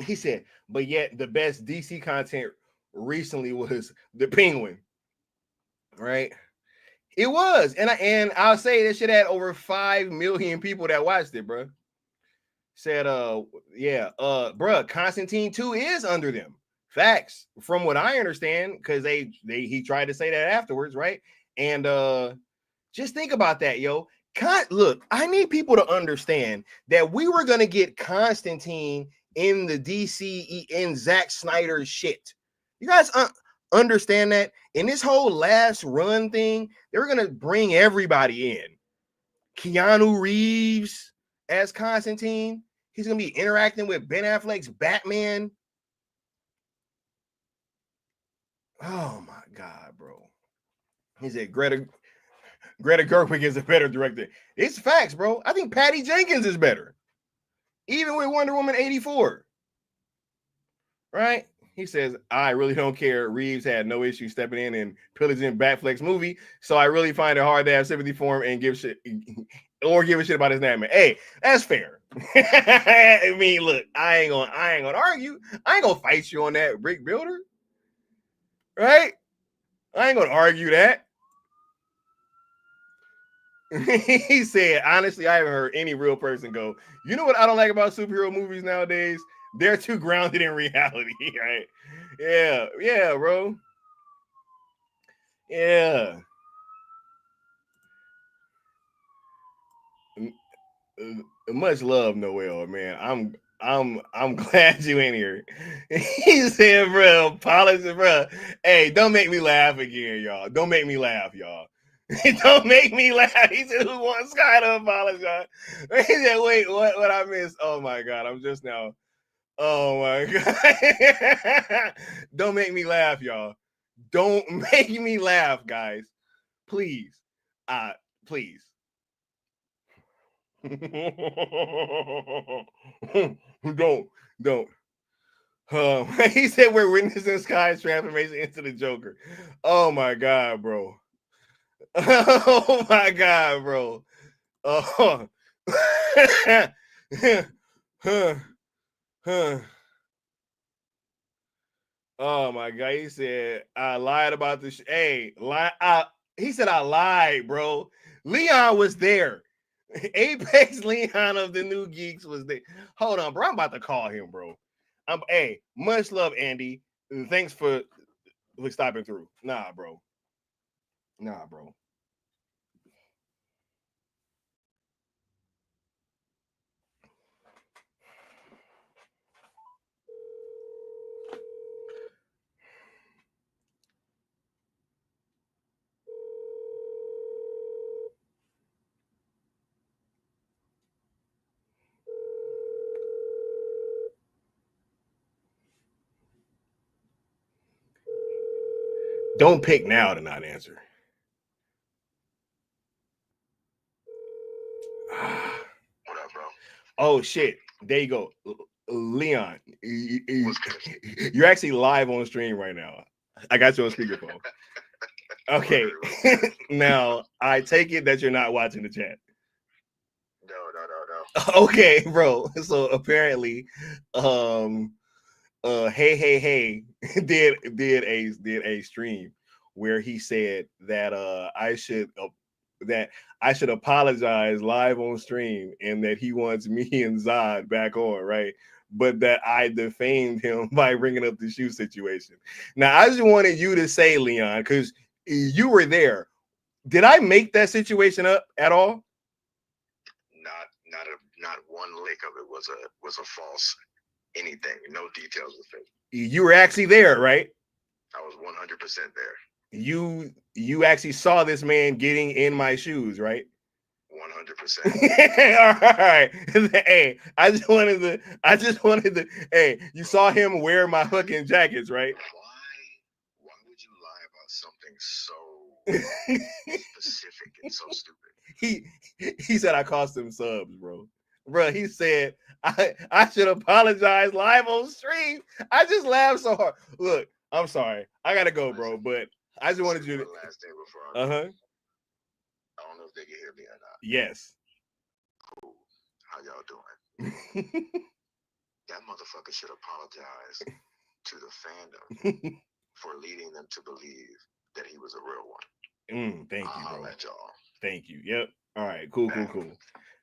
He said, but yet the best DC content recently was the Penguin, right? It was, and I'll say this shit had over 5 million people that watched it, bro. Said, bruh, Constantine 2 is under them. Facts, from what I understand, because he tried to say that afterwards, right? And just think about that, yo. Look, I need people to understand that we were gonna get Constantine in the DC in Zack Snyder's shit. You guys understand that? In this whole last run thing, they were gonna bring everybody in. Keanu Reeves as Constantine. He's gonna be interacting with Ben Affleck's Batman. Oh my God, bro. He said Greta Gerwig is a better director. It's facts, bro. I think Patty Jenkins is better. Even with Wonder Woman 84. Right? He says, I really don't care. Reeves had no issue stepping in and pillaging Batfleck's movie, so I really find it hard to have sympathy for him and give a shit about his name. Hey, that's fair. I mean, look, I ain't gonna argue. I ain't gonna fight you on that, brick builder. Right? I ain't gonna argue that. He said, honestly, I haven't heard any real person go, you know what I don't like about superhero movies nowadays? They're too grounded in reality, right? Yeah, bro. Yeah. Much love, Noel, man. I'm glad you in here. He said, bro, apology, bro. Hey, don't make me laugh again, y'all. Don't make me laugh, y'all. Don't make me laugh. He said, who wants Sky to apologize? He said, wait, what I missed? Oh my God, I'm just now. Oh my God. Don't make me laugh, y'all. Don't make me laugh, guys. Please. Please. Don't. He said we're witnessing Sky's transformation into the Joker. Oh my God, bro. Oh my God, bro. Oh. Oh my God. He said, I lied about this. Hey, he said, I lied, bro. Leon was there. Apex Leon of the New Geeks was there. Hold on, bro. I'm about to call him, bro. Hey, much love, Andy. Thanks for stopping through. Nah, bro. Don't pick now to not answer. What up, bro? Oh shit! There you go, Leon. You're actually live on stream right now. I got you on speakerphone. Okay. Now I take it that you're not watching the chat. No. Okay, bro. So apparently, hey did a stream where he said that I should apologize live on stream and that he wants me and Zod back on, right? But that I defamed him by bringing up the shoe situation. Now I just wanted you to say, Leon, because you were there. Did I make that situation up at all? Not one lick of it was a false anything. No details were fake. You were actually there, right? I was 100% there. You actually saw this man getting in my shoes, right? 100%. All right. Hey, I just wanted to. Hey, you saw him wear my fucking jackets, right? Why would you lie about something so specific and so stupid? He said I cost him subs, bro. Bro, he said, I should apologize live on stream. I just laughed so hard. Look, I'm sorry. I gotta go, bro. But I just wanted you to last thing before I uh-huh. I don't know if they can hear me or not. Yes. Cool. How y'all doing? That motherfucker should apologize to the fandom for leading them to believe that he was a real one. Thank you, bro. At y'all. Thank you. Yep. All right. Cool.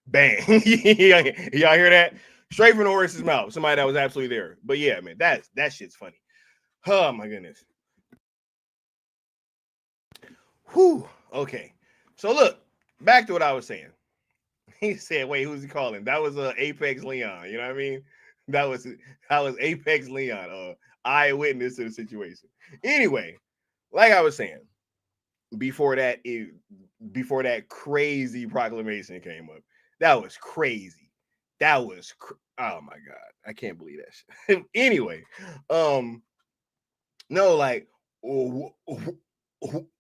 Bang. Y'all hear that? Straight from the horse's mouth. Somebody that was absolutely there. But yeah, man, that shit's funny. Oh my goodness. Whew. Okay. So look, back to what I was saying. He said, wait, who's he calling? That was Apex Leon. You know what I mean? That was Apex Leon, eyewitness to the situation. Anyway, like I was saying, before that crazy proclamation came up, that was crazy. Oh my god, I can't believe that shit. Anyway, no, like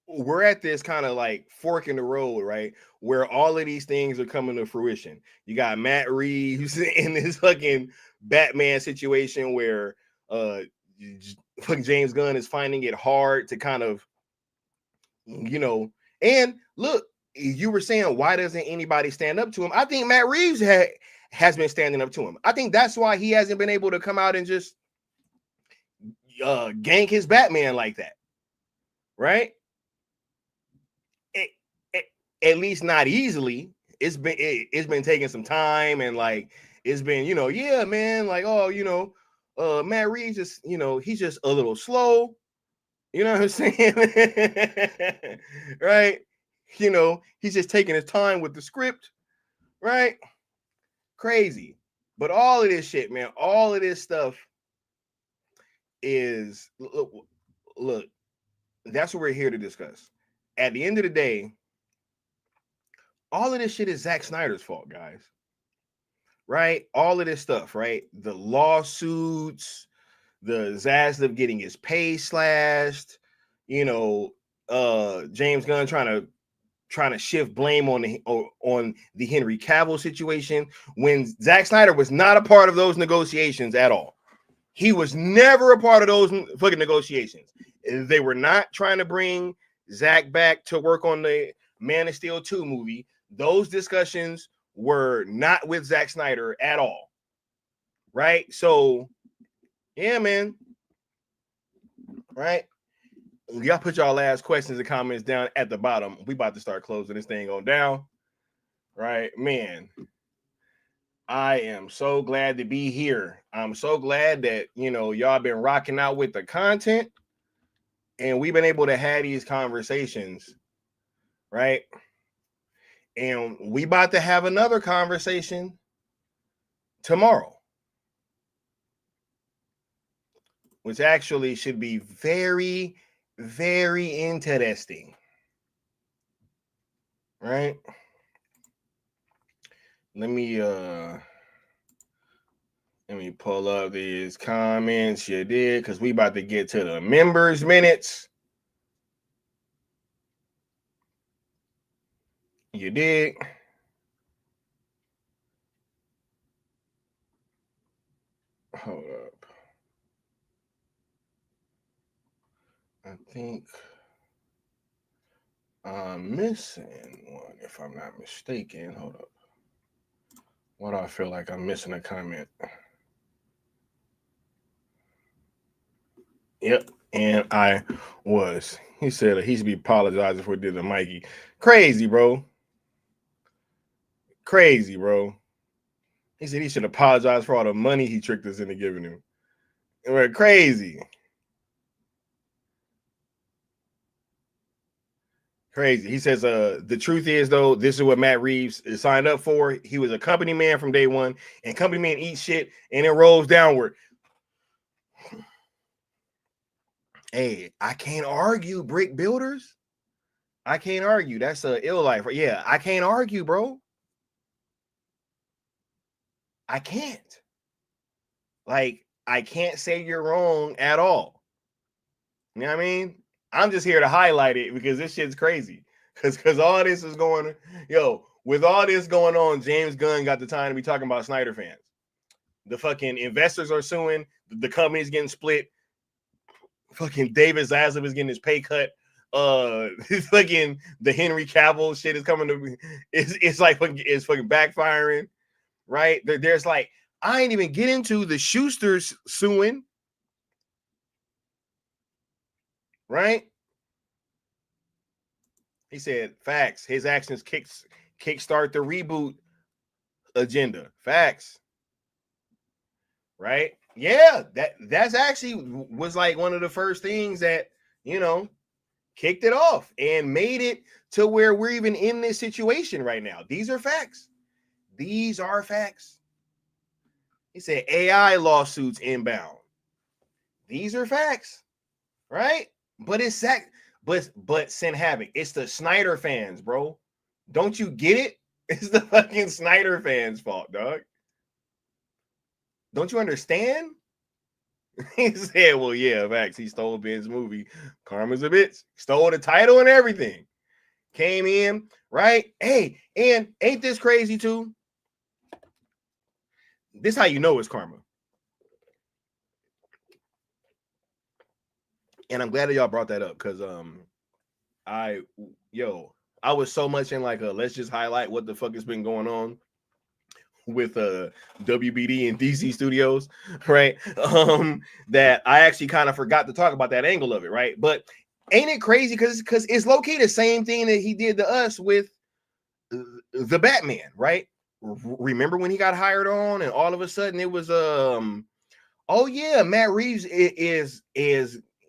we're at this kind of like fork in the road, right? Where all of these things are coming to fruition. You got Matt Reeves in this fucking Batman situation where fucking James Gunn is finding it hard to kind of, you know, and look, you were saying, why doesn't anybody stand up to him? I think Matt Reeves has been standing up to him. I think that's why he hasn't been able to come out and just gank his Batman like that, right? At least not easily. It's been taking some time, and like it's been, you know, yeah, man, like, oh, you know, Matt Reeves just, you know, he's just a little slow. You know what I'm saying? Right? You know, he's just taking his time with the script, right? Crazy. But all of this shit, man, all of this stuff is, look, that's what we're here to discuss. At the end of the day, all of this shit is Zack Snyder's fault, guys. Right? All of this stuff, right? The lawsuits, the Zaslav getting his pay slashed, you know, James Gunn trying to shift blame on the Henry Cavill situation when Zack Snyder was not a part of those negotiations at all. He was never a part of those fucking negotiations. They were not trying to bring Zack back to work on the Man of Steel 2 movie. Those discussions were not with Zack Snyder at all. Right? So yeah, man. Right? Y'all put y'all last questions and comments down at the bottom. We about to start closing this thing on down. Right? Man. I am so glad to be here. I'm so glad that, you know, y'all been rocking out with the content and we've been able to have these conversations. Right? And we about to have another conversation tomorrow, which actually should be very, very interesting. Right? Let me pull up these comments you did, because we about to get to the members minutes. You did. Hold up. I think I'm missing one, if I'm not mistaken. Hold up. Why do I feel like I'm missing a comment? Yep, and I was. He said he should be apologizing for did the Mikey. Crazy, bro. Crazy, bro. He said he should apologize for all the money he tricked us into giving him. And we're crazy. Crazy. He says, the truth is, though, this is what Matt Reeves signed up for. He was a company man from day one, and company man eats shit, and it rolls downward. Hey, I can't argue, brick builders. I can't argue. That's a ill life. Yeah, I can't argue, bro. I can't. Like, I can't say you're wrong at all. You know what I mean? I'm just here to highlight it because this shit's crazy. Because all this is going, yo, with all this going on, James Gunn got the time to be talking about Snyder fans. The fucking investors are suing. The company's getting split. Fucking David Zaslav is getting his pay cut. Fucking the Henry Cavill shit is coming to. It's like it's fucking backfiring, right? There's like I ain't even get into the Schusters suing, right? He said facts. His actions kickstart the reboot agenda. Facts. Right? Yeah, that's actually was like one of the first things that, you know, kicked it off and made it to where we're even in this situation right now. These are facts. These are facts. He said AI lawsuits inbound. These are facts, right? But it's Zack, but send havoc. It's the Snyder fans, bro. Don't you get it? It's the fucking Snyder fans' fault, dog. Don't you understand? He said, well, yeah, facts. He stole Ben's movie. Karma's a bitch. Stole the title and everything. Came in, right? Hey, and ain't this crazy too? This how you know it's karma. And I'm glad that y'all brought that up because I was so much in like let's just highlight what the fuck has been going on with WBD and DC studios, right? That I actually kind of forgot to talk about that angle of it, right? But ain't it crazy because it's low-key the same thing that he did to us with the Batman, right? Remember when he got hired on and all of a sudden it was oh yeah, Matt Reeves is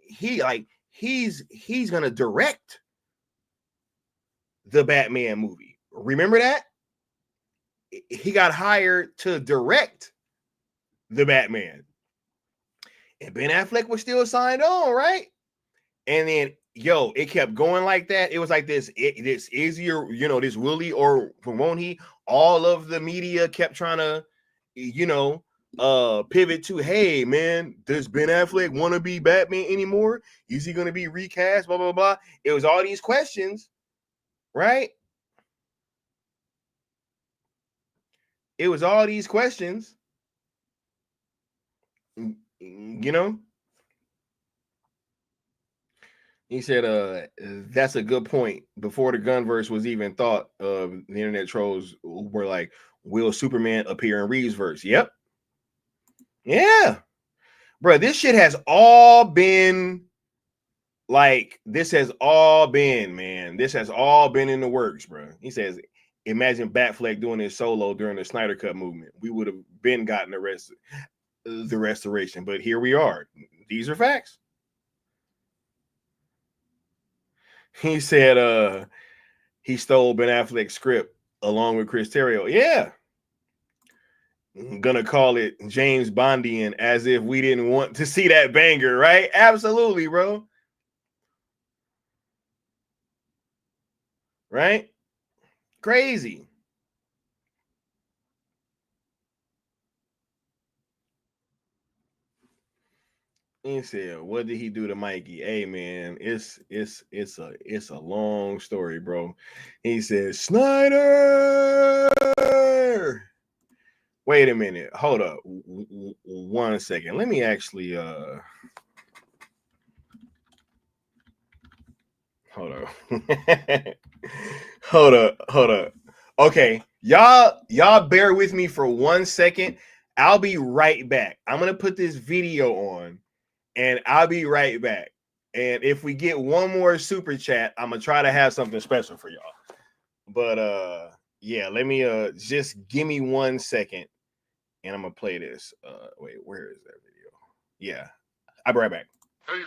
he's gonna direct the Batman movie. Remember that? He got hired to direct the Batman. And Ben Affleck was still signed on, right? And then, it kept going like that. It was like this easier, this will he or won't he? All of the media kept trying to, pivot to, hey, man, does Ben Affleck want to be Batman anymore? Is he going to be recast? Blah, blah, blah. It was all these questions, right? It was all these questions, He said, that's a good point. Before the Gunverse was even thought of, the internet trolls were like, will Superman appear in Reeves' verse? Yep. Yeah. Bro, this shit has all been man. This has all been in the works, bro. He says, imagine Batfleck doing his solo during the Snyder Cut movement. We would have been gotten the restoration, but here we are. These are facts. He said he stole Ben Affleck's script along with Chris Terrio. Yeah. I'm gonna call it James Bondian, as if we didn't want to see that banger, right? Absolutely, bro. Right? Crazy. He said, what did he do to Mikey? Hey man, it's a long story, bro. He said, Snyder. Wait a minute. Hold up. 1 second. Let me actually hold up. Hold up. Okay. Y'all bear with me for 1 second. I'll be right back. I'm gonna put this video on. And I'll be right back. And if we get one more super chat, I'm gonna try to have something special for y'all. But yeah, let me just give me 1 second, and I'm gonna play this. Wait, where is that video? Yeah, I'll be right back. Hey,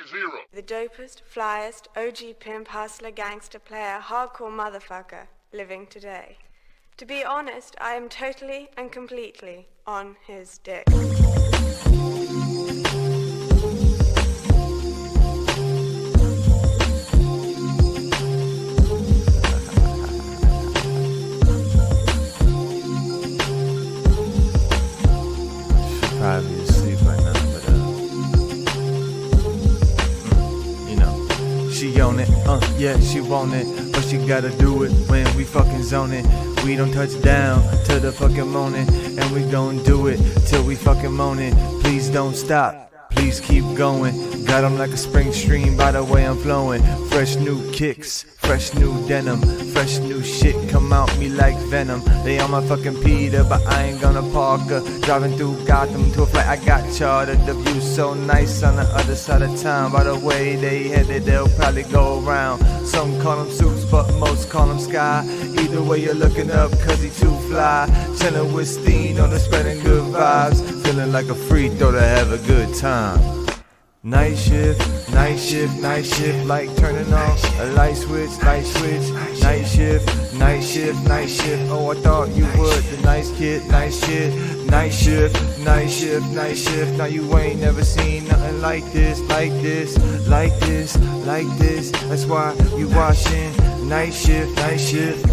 zero. The dopest, flyest, OG pimp, hustler, gangster player, hardcore motherfucker living today. To be honest, I am totally and completely on his dick. Probably asleep right now, but she on it, yeah, she want it. but you gotta do it when we fucking zoning. We don't touch down to the fucking morning, and we gon' do it till we fucking moaning. Please don't stop, please keep going. Got 'em like a spring stream by the way I'm flowing. Fresh new kicks, fresh new denim, fresh new shit come out me like venom. They on my fucking Peter, but I ain't gonna park her. Driving through Gotham to a flight I got chartered. The view so nice on the other side of town. By the way they headed, they'll probably go around. Some call them suits, but most call them sky. Either way you're looking up, cause he too fly. Chillin' with Steen on the spreading good vibes. Feeling like a free throw to have a good time. Night shift, night shift, night shift, like turning off a light switch, light switch. Night shift, night shift, night shift. Oh, I thought you would, the nice kid, nice shit. Night shift, night shift, night shift. Now you ain't never seen nothing like this, like this, like this, like this. That's why you watching night shift, night shift.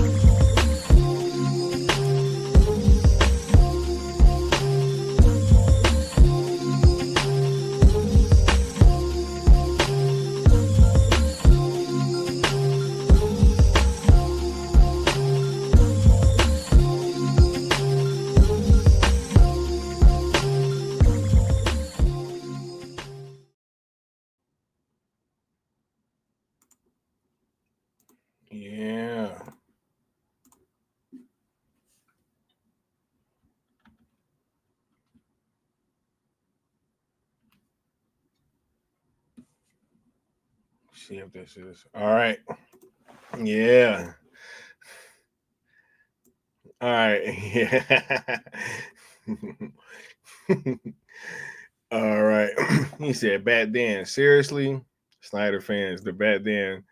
Yeah. See if this is all right. Yeah. All right. Yeah. All right. He said, back then, seriously, Snyder fans, the back then.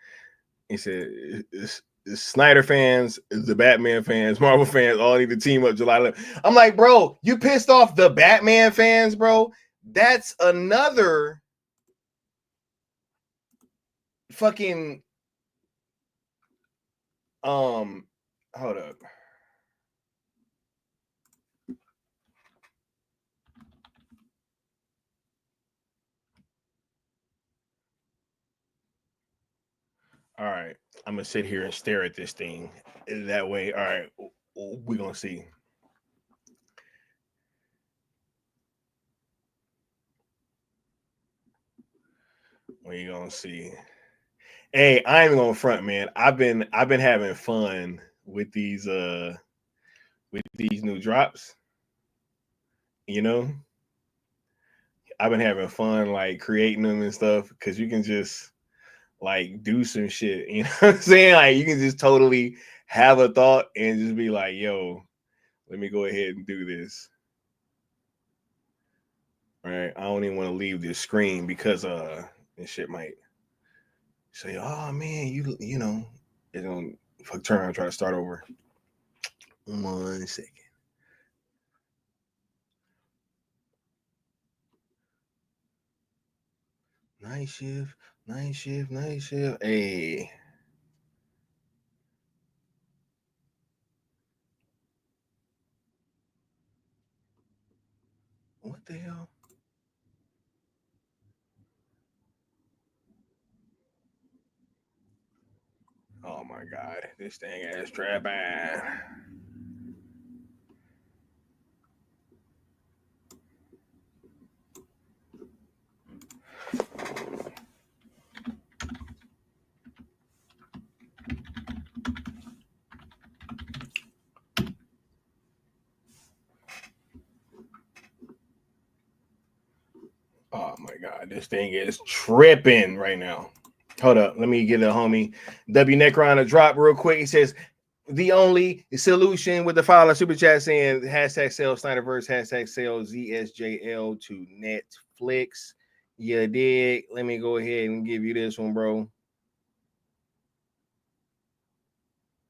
He said, Snyder fans, the Batman fans, Marvel fans, all need to team up July 11th. I'm like, bro, you pissed off the Batman fans, bro? That's another fucking hold up. All right, I'm gonna sit here and stare at this thing that way. All right, we're gonna see. We're gonna see. Hey, I ain't gonna front, man. I've been having fun with these new drops. You know, I've been having fun like creating them and stuff because you can just like do some shit. You know what I'm saying? Like you can just totally have a thought and just be like, yo, let me go ahead and do this. All right. I don't even want to leave this screen because this shit might say, oh man, you know, it's gonna turn around and try to start over. 1 second. Night shift, night shift, night shift. Hey. What the hell? Oh my god, this thing is trapping. Oh my god, this thing is tripping right now. Hold up, let me get a homie W Necron a drop real quick. He says the only solution with the follow super chat saying hashtag sell Snyderverse, hashtag sell ZSJL to Netflix. You dig? Let me go ahead and give you this one, bro.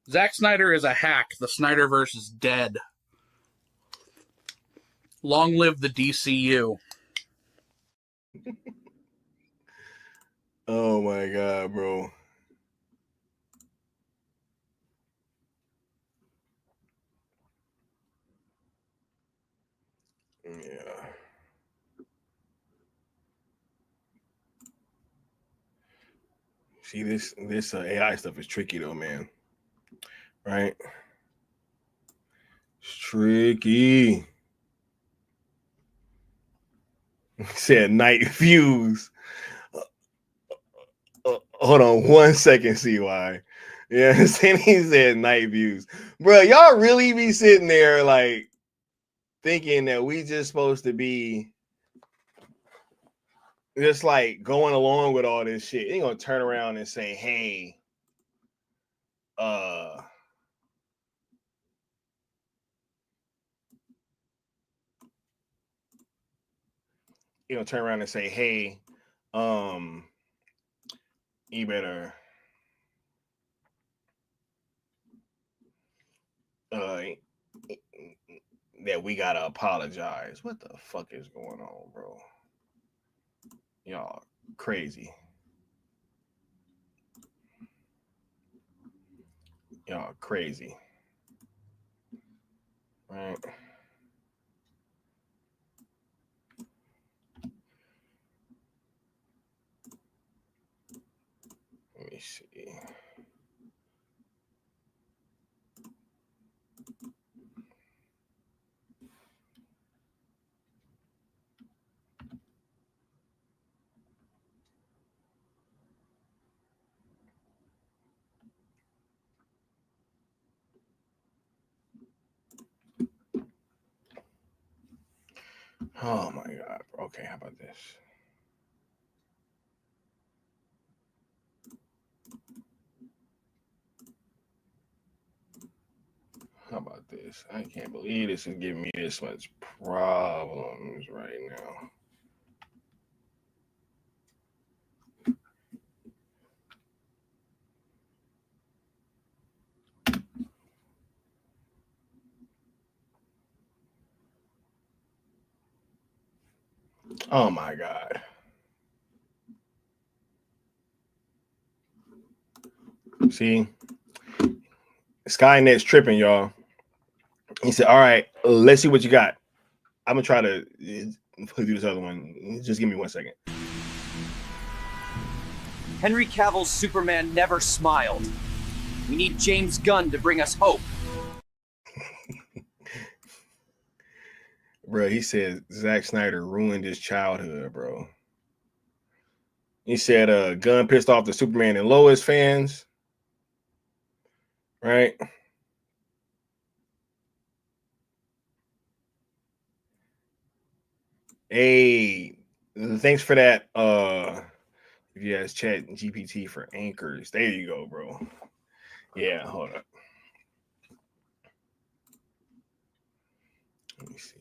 Zack Snyder is a hack. The Snyderverse is dead. Long live the DCU. Oh my god, bro. Yeah. See, this AI stuff is tricky though, man. Right? It's tricky. Said night views. Hold on 1 second, CY. Yeah, saying he said night views. Bro, y'all really be sitting there like thinking that we just supposed to be just like going along with all this shit. Ain't gonna turn around and say, hey, turn around and say, hey, you better that we gotta apologize. What the fuck is going on, bro? Y'all crazy. Y'all crazy. Right? Let me see. Oh my God. Okay, how about this? How about this? I can't believe this is giving me this much problems right now. Oh my God. See? Skynet's tripping, y'all. He said, all right, let's see what you got. I'm going to try to do this other one. Just give me 1 second. Henry Cavill's Superman never smiled. We need James Gunn to bring us hope. Bro, he said Zack Snyder ruined his childhood, bro. He said Gunn pissed off the Superman and Lois fans. Right? Hey, thanks for that. If you guys chat GPT for anchors. There you go, bro. Yeah, hold up. Let me see.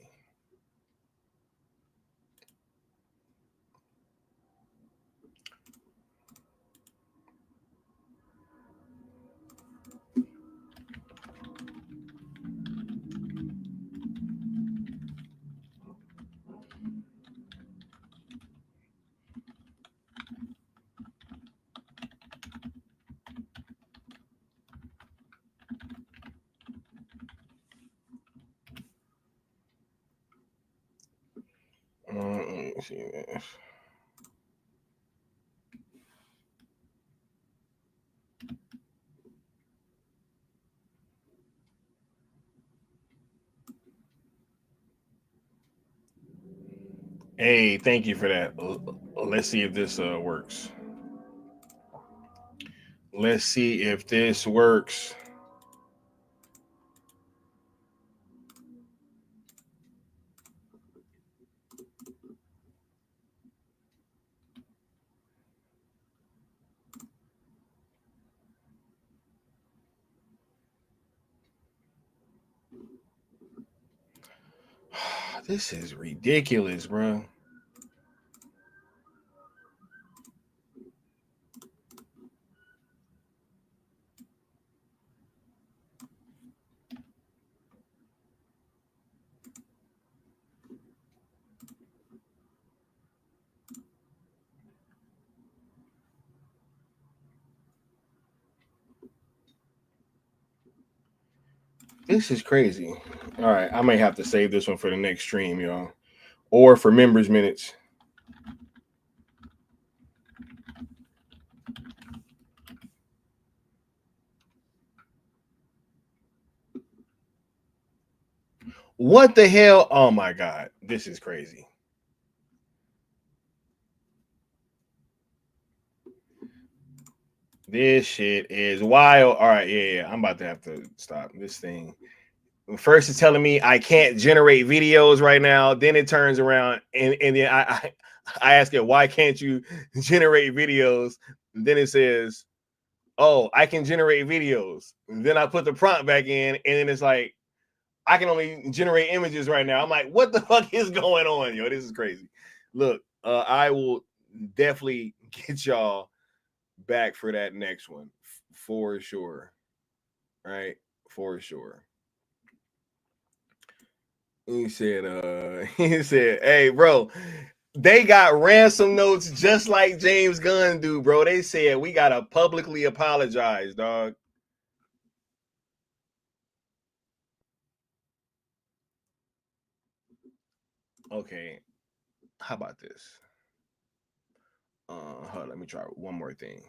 Let me see this. Hey, thank you for that. Let's see if this works. Let's see if this works. This is ridiculous, bro. This is crazy. All right, I may have to save this one for the next stream, y'all, or for members minutes. What the hell? Oh my God, this is crazy. This shit is wild. All right, yeah. I'm about to have to stop this thing. First, it's telling me I can't generate videos right now. Then it turns around and then I ask it, why can't you generate videos? And then it says, oh, I can generate videos. And then I put the prompt back in, and then it's like, I can only generate images right now. I'm like, what the fuck is going on, yo? This is crazy. Look, I will definitely get y'all back for that next one for sure. Right? For sure. He said, hey, bro, they got ransom notes just like James Gunn do, bro. They said we gotta publicly apologize, dog. Okay, how about this? Hold on, let me try one more thing.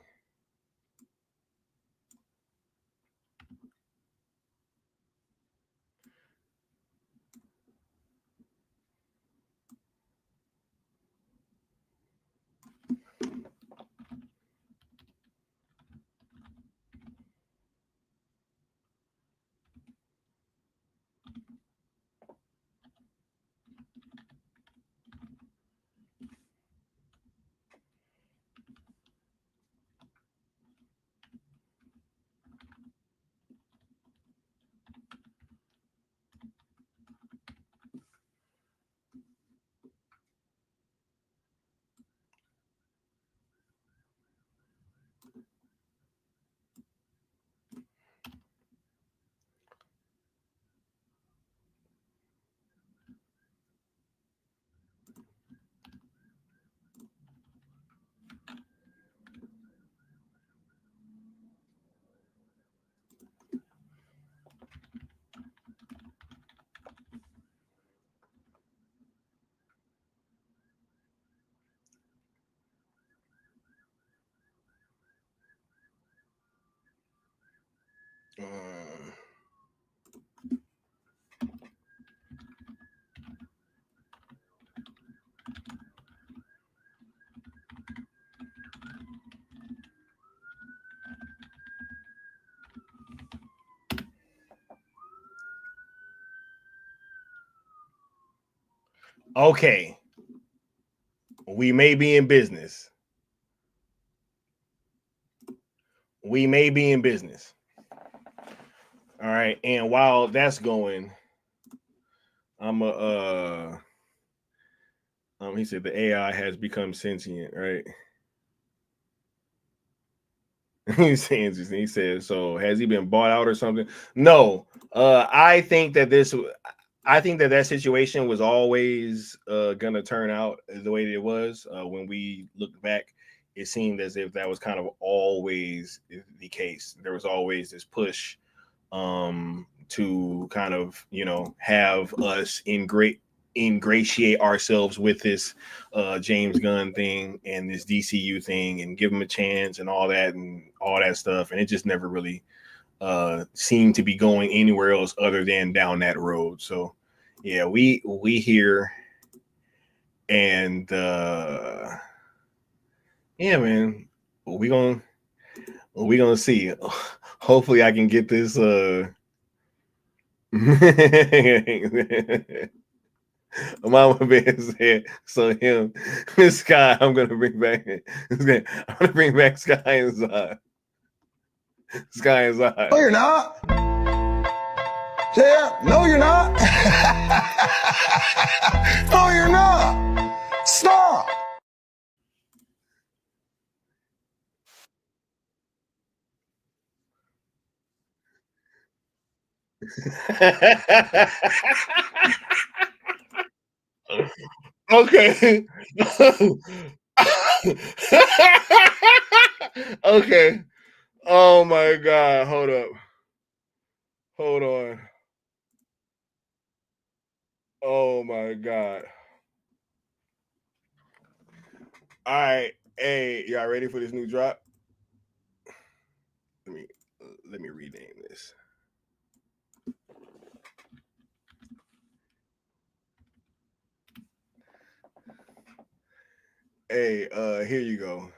Okay, we may be in business. We may be in business. All right, and while that's going, I'm he said the AI has become sentient, right? He's saying, he said, so has he been bought out or something? No, I think that that situation was always gonna turn out the way that it was. When we look back, it seemed as if that was kind of always the case. There was always this push to kind of, have us ingratiate ourselves with this James Gunn thing and this DCU thing and give them a chance and all that stuff. And it just never really seemed to be going anywhere else other than down that road. So yeah, we here, and yeah, man, we gonna see. Hopefully I can get this Mama Bear said, so him, Miss Sky, I'm gonna bring back Sky and Zod. Sky and Zod. No, you're not. Yeah, no, you're not. No, you're not. Stop. Okay. Okay. Oh my God. Hold up. Hold on. Oh my God. All right. Hey, y'all ready for this new drop? Let me rename this. Hey, here you go.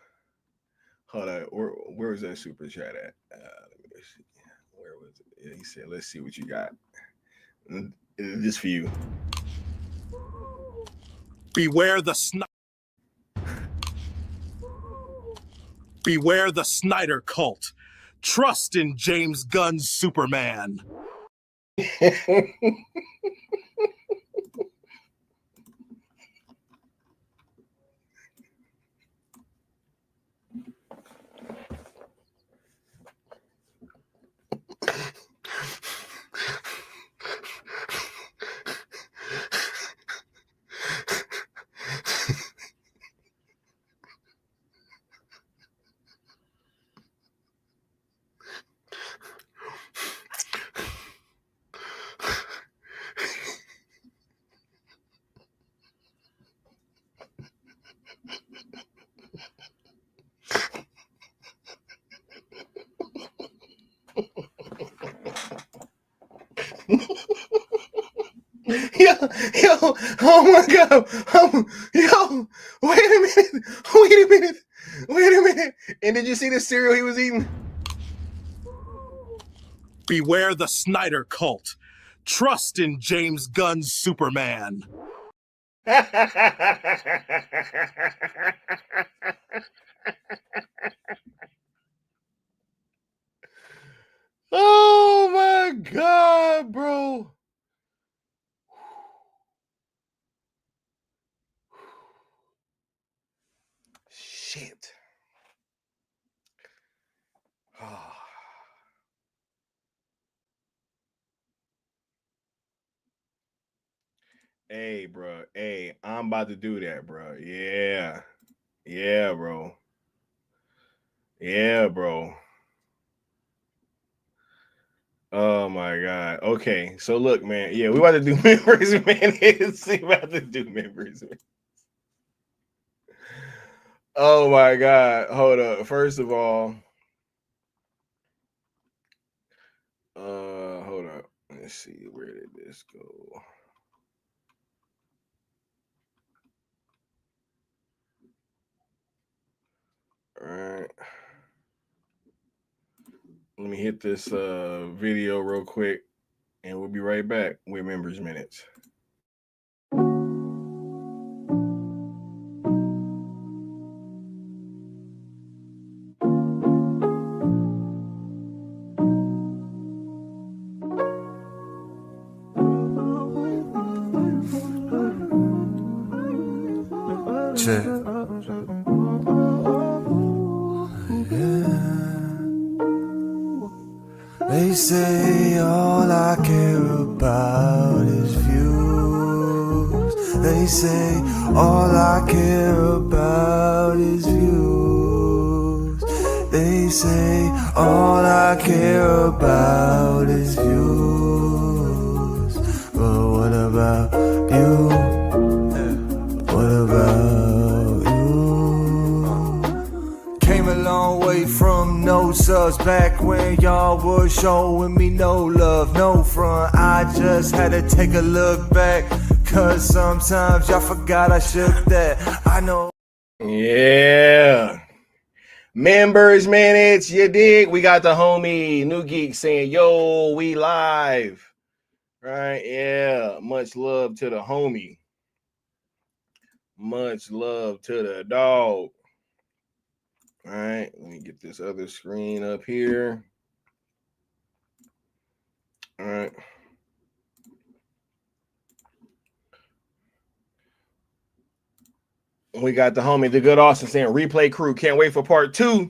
Hold on. Where was that super chat at? Let me see. Where was it? Yeah, he said, let's see what you got. This for you. Beware the Beware the Snyder cult. Trust in James Gunn's Superman. Yo, oh my God. Yo, wait a minute. And did you see the cereal he was eating? Beware the Snyder cult. Trust in James Gunn's Superman. Oh my God, bro. Shit. Hey, bro. Hey, I'm about to do that, bro. Yeah. Yeah, bro. Yeah, bro. Oh my God. Okay. So look, man. Yeah, we about to do members, man. We about to do members, man. Oh my God. Hold up. First of all, hold up. Let's see. Where did this go? All right. Let me hit this video real quick, and we'll be right back with members minutes. Check. They say all I care about is views. They say all I care about is views. They say all I care about is views. But what about you? What about you? Came a long way from no subs back when y'all was showing me no love, no front. I just had to take a look back, cause sometimes y'all forgot I shook that. I know. Yeah. Members minutes, you dig? We got the homie New Geek saying, yo, we live. Right? Yeah. Much love to the homie. Much love to the dog. All right, let me get this other screen up here. All right. We got the homie, the good Austin saying, replay crew, can't wait for part 2.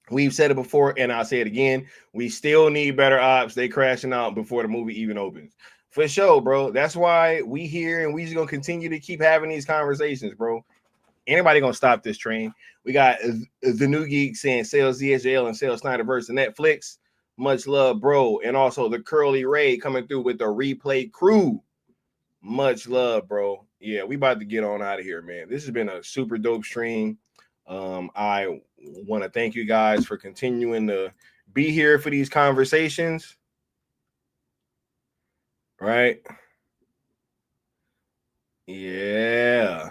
We've said it before, and I'll say it again. We still need better ops. They crashing out before the movie even opens. For sure, bro. That's why we here, and we just going to continue to keep having these conversations, bro. Anybody going to stop this train? We got the New Geek saying, sales ZSL and sales Snyderverse and Netflix. Much love, bro. And also the Curly Ray coming through with the replay crew. Much love, bro. Yeah, we about to get on out of here, man. This has been a super dope stream. I want to thank you guys for continuing to be here for these conversations. Right? Yeah.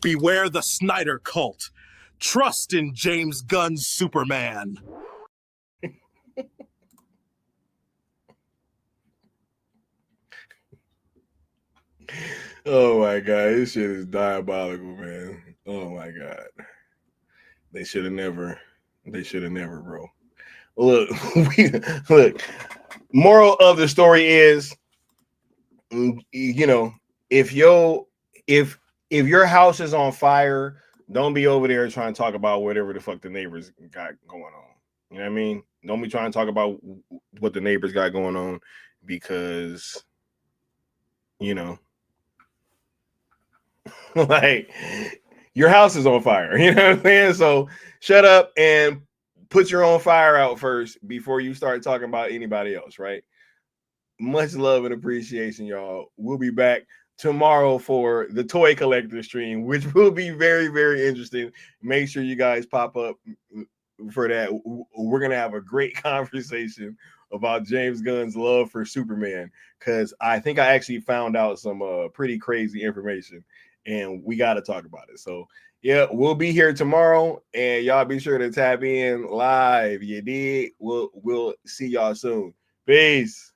Beware the Snyder cult. Trust in James Gunn's Superman. Oh my god, this shit is diabolical, man. Oh my god. They should have never, bro. Look, look. Moral of the story is, you know, if your house is on fire, don't be over there trying to talk about whatever the fuck the neighbors got going on. You know what I mean? Don't be trying to talk about what the neighbors got going on, because, you know, like, your house is on fire. You know what I'm saying? So shut up and put your own fire out first before you start talking about anybody else, right? Much love and appreciation, y'all. We'll be back tomorrow for the toy collector stream, which will be very, very interesting. Make sure you guys pop up for that. We're gonna have a great conversation about James Gunn's love for Superman, because I think I actually found out some pretty crazy information, and we got to talk about it. So yeah, we'll be here tomorrow, and y'all be sure to tap in live. You did. We'll see y'all soon. Peace.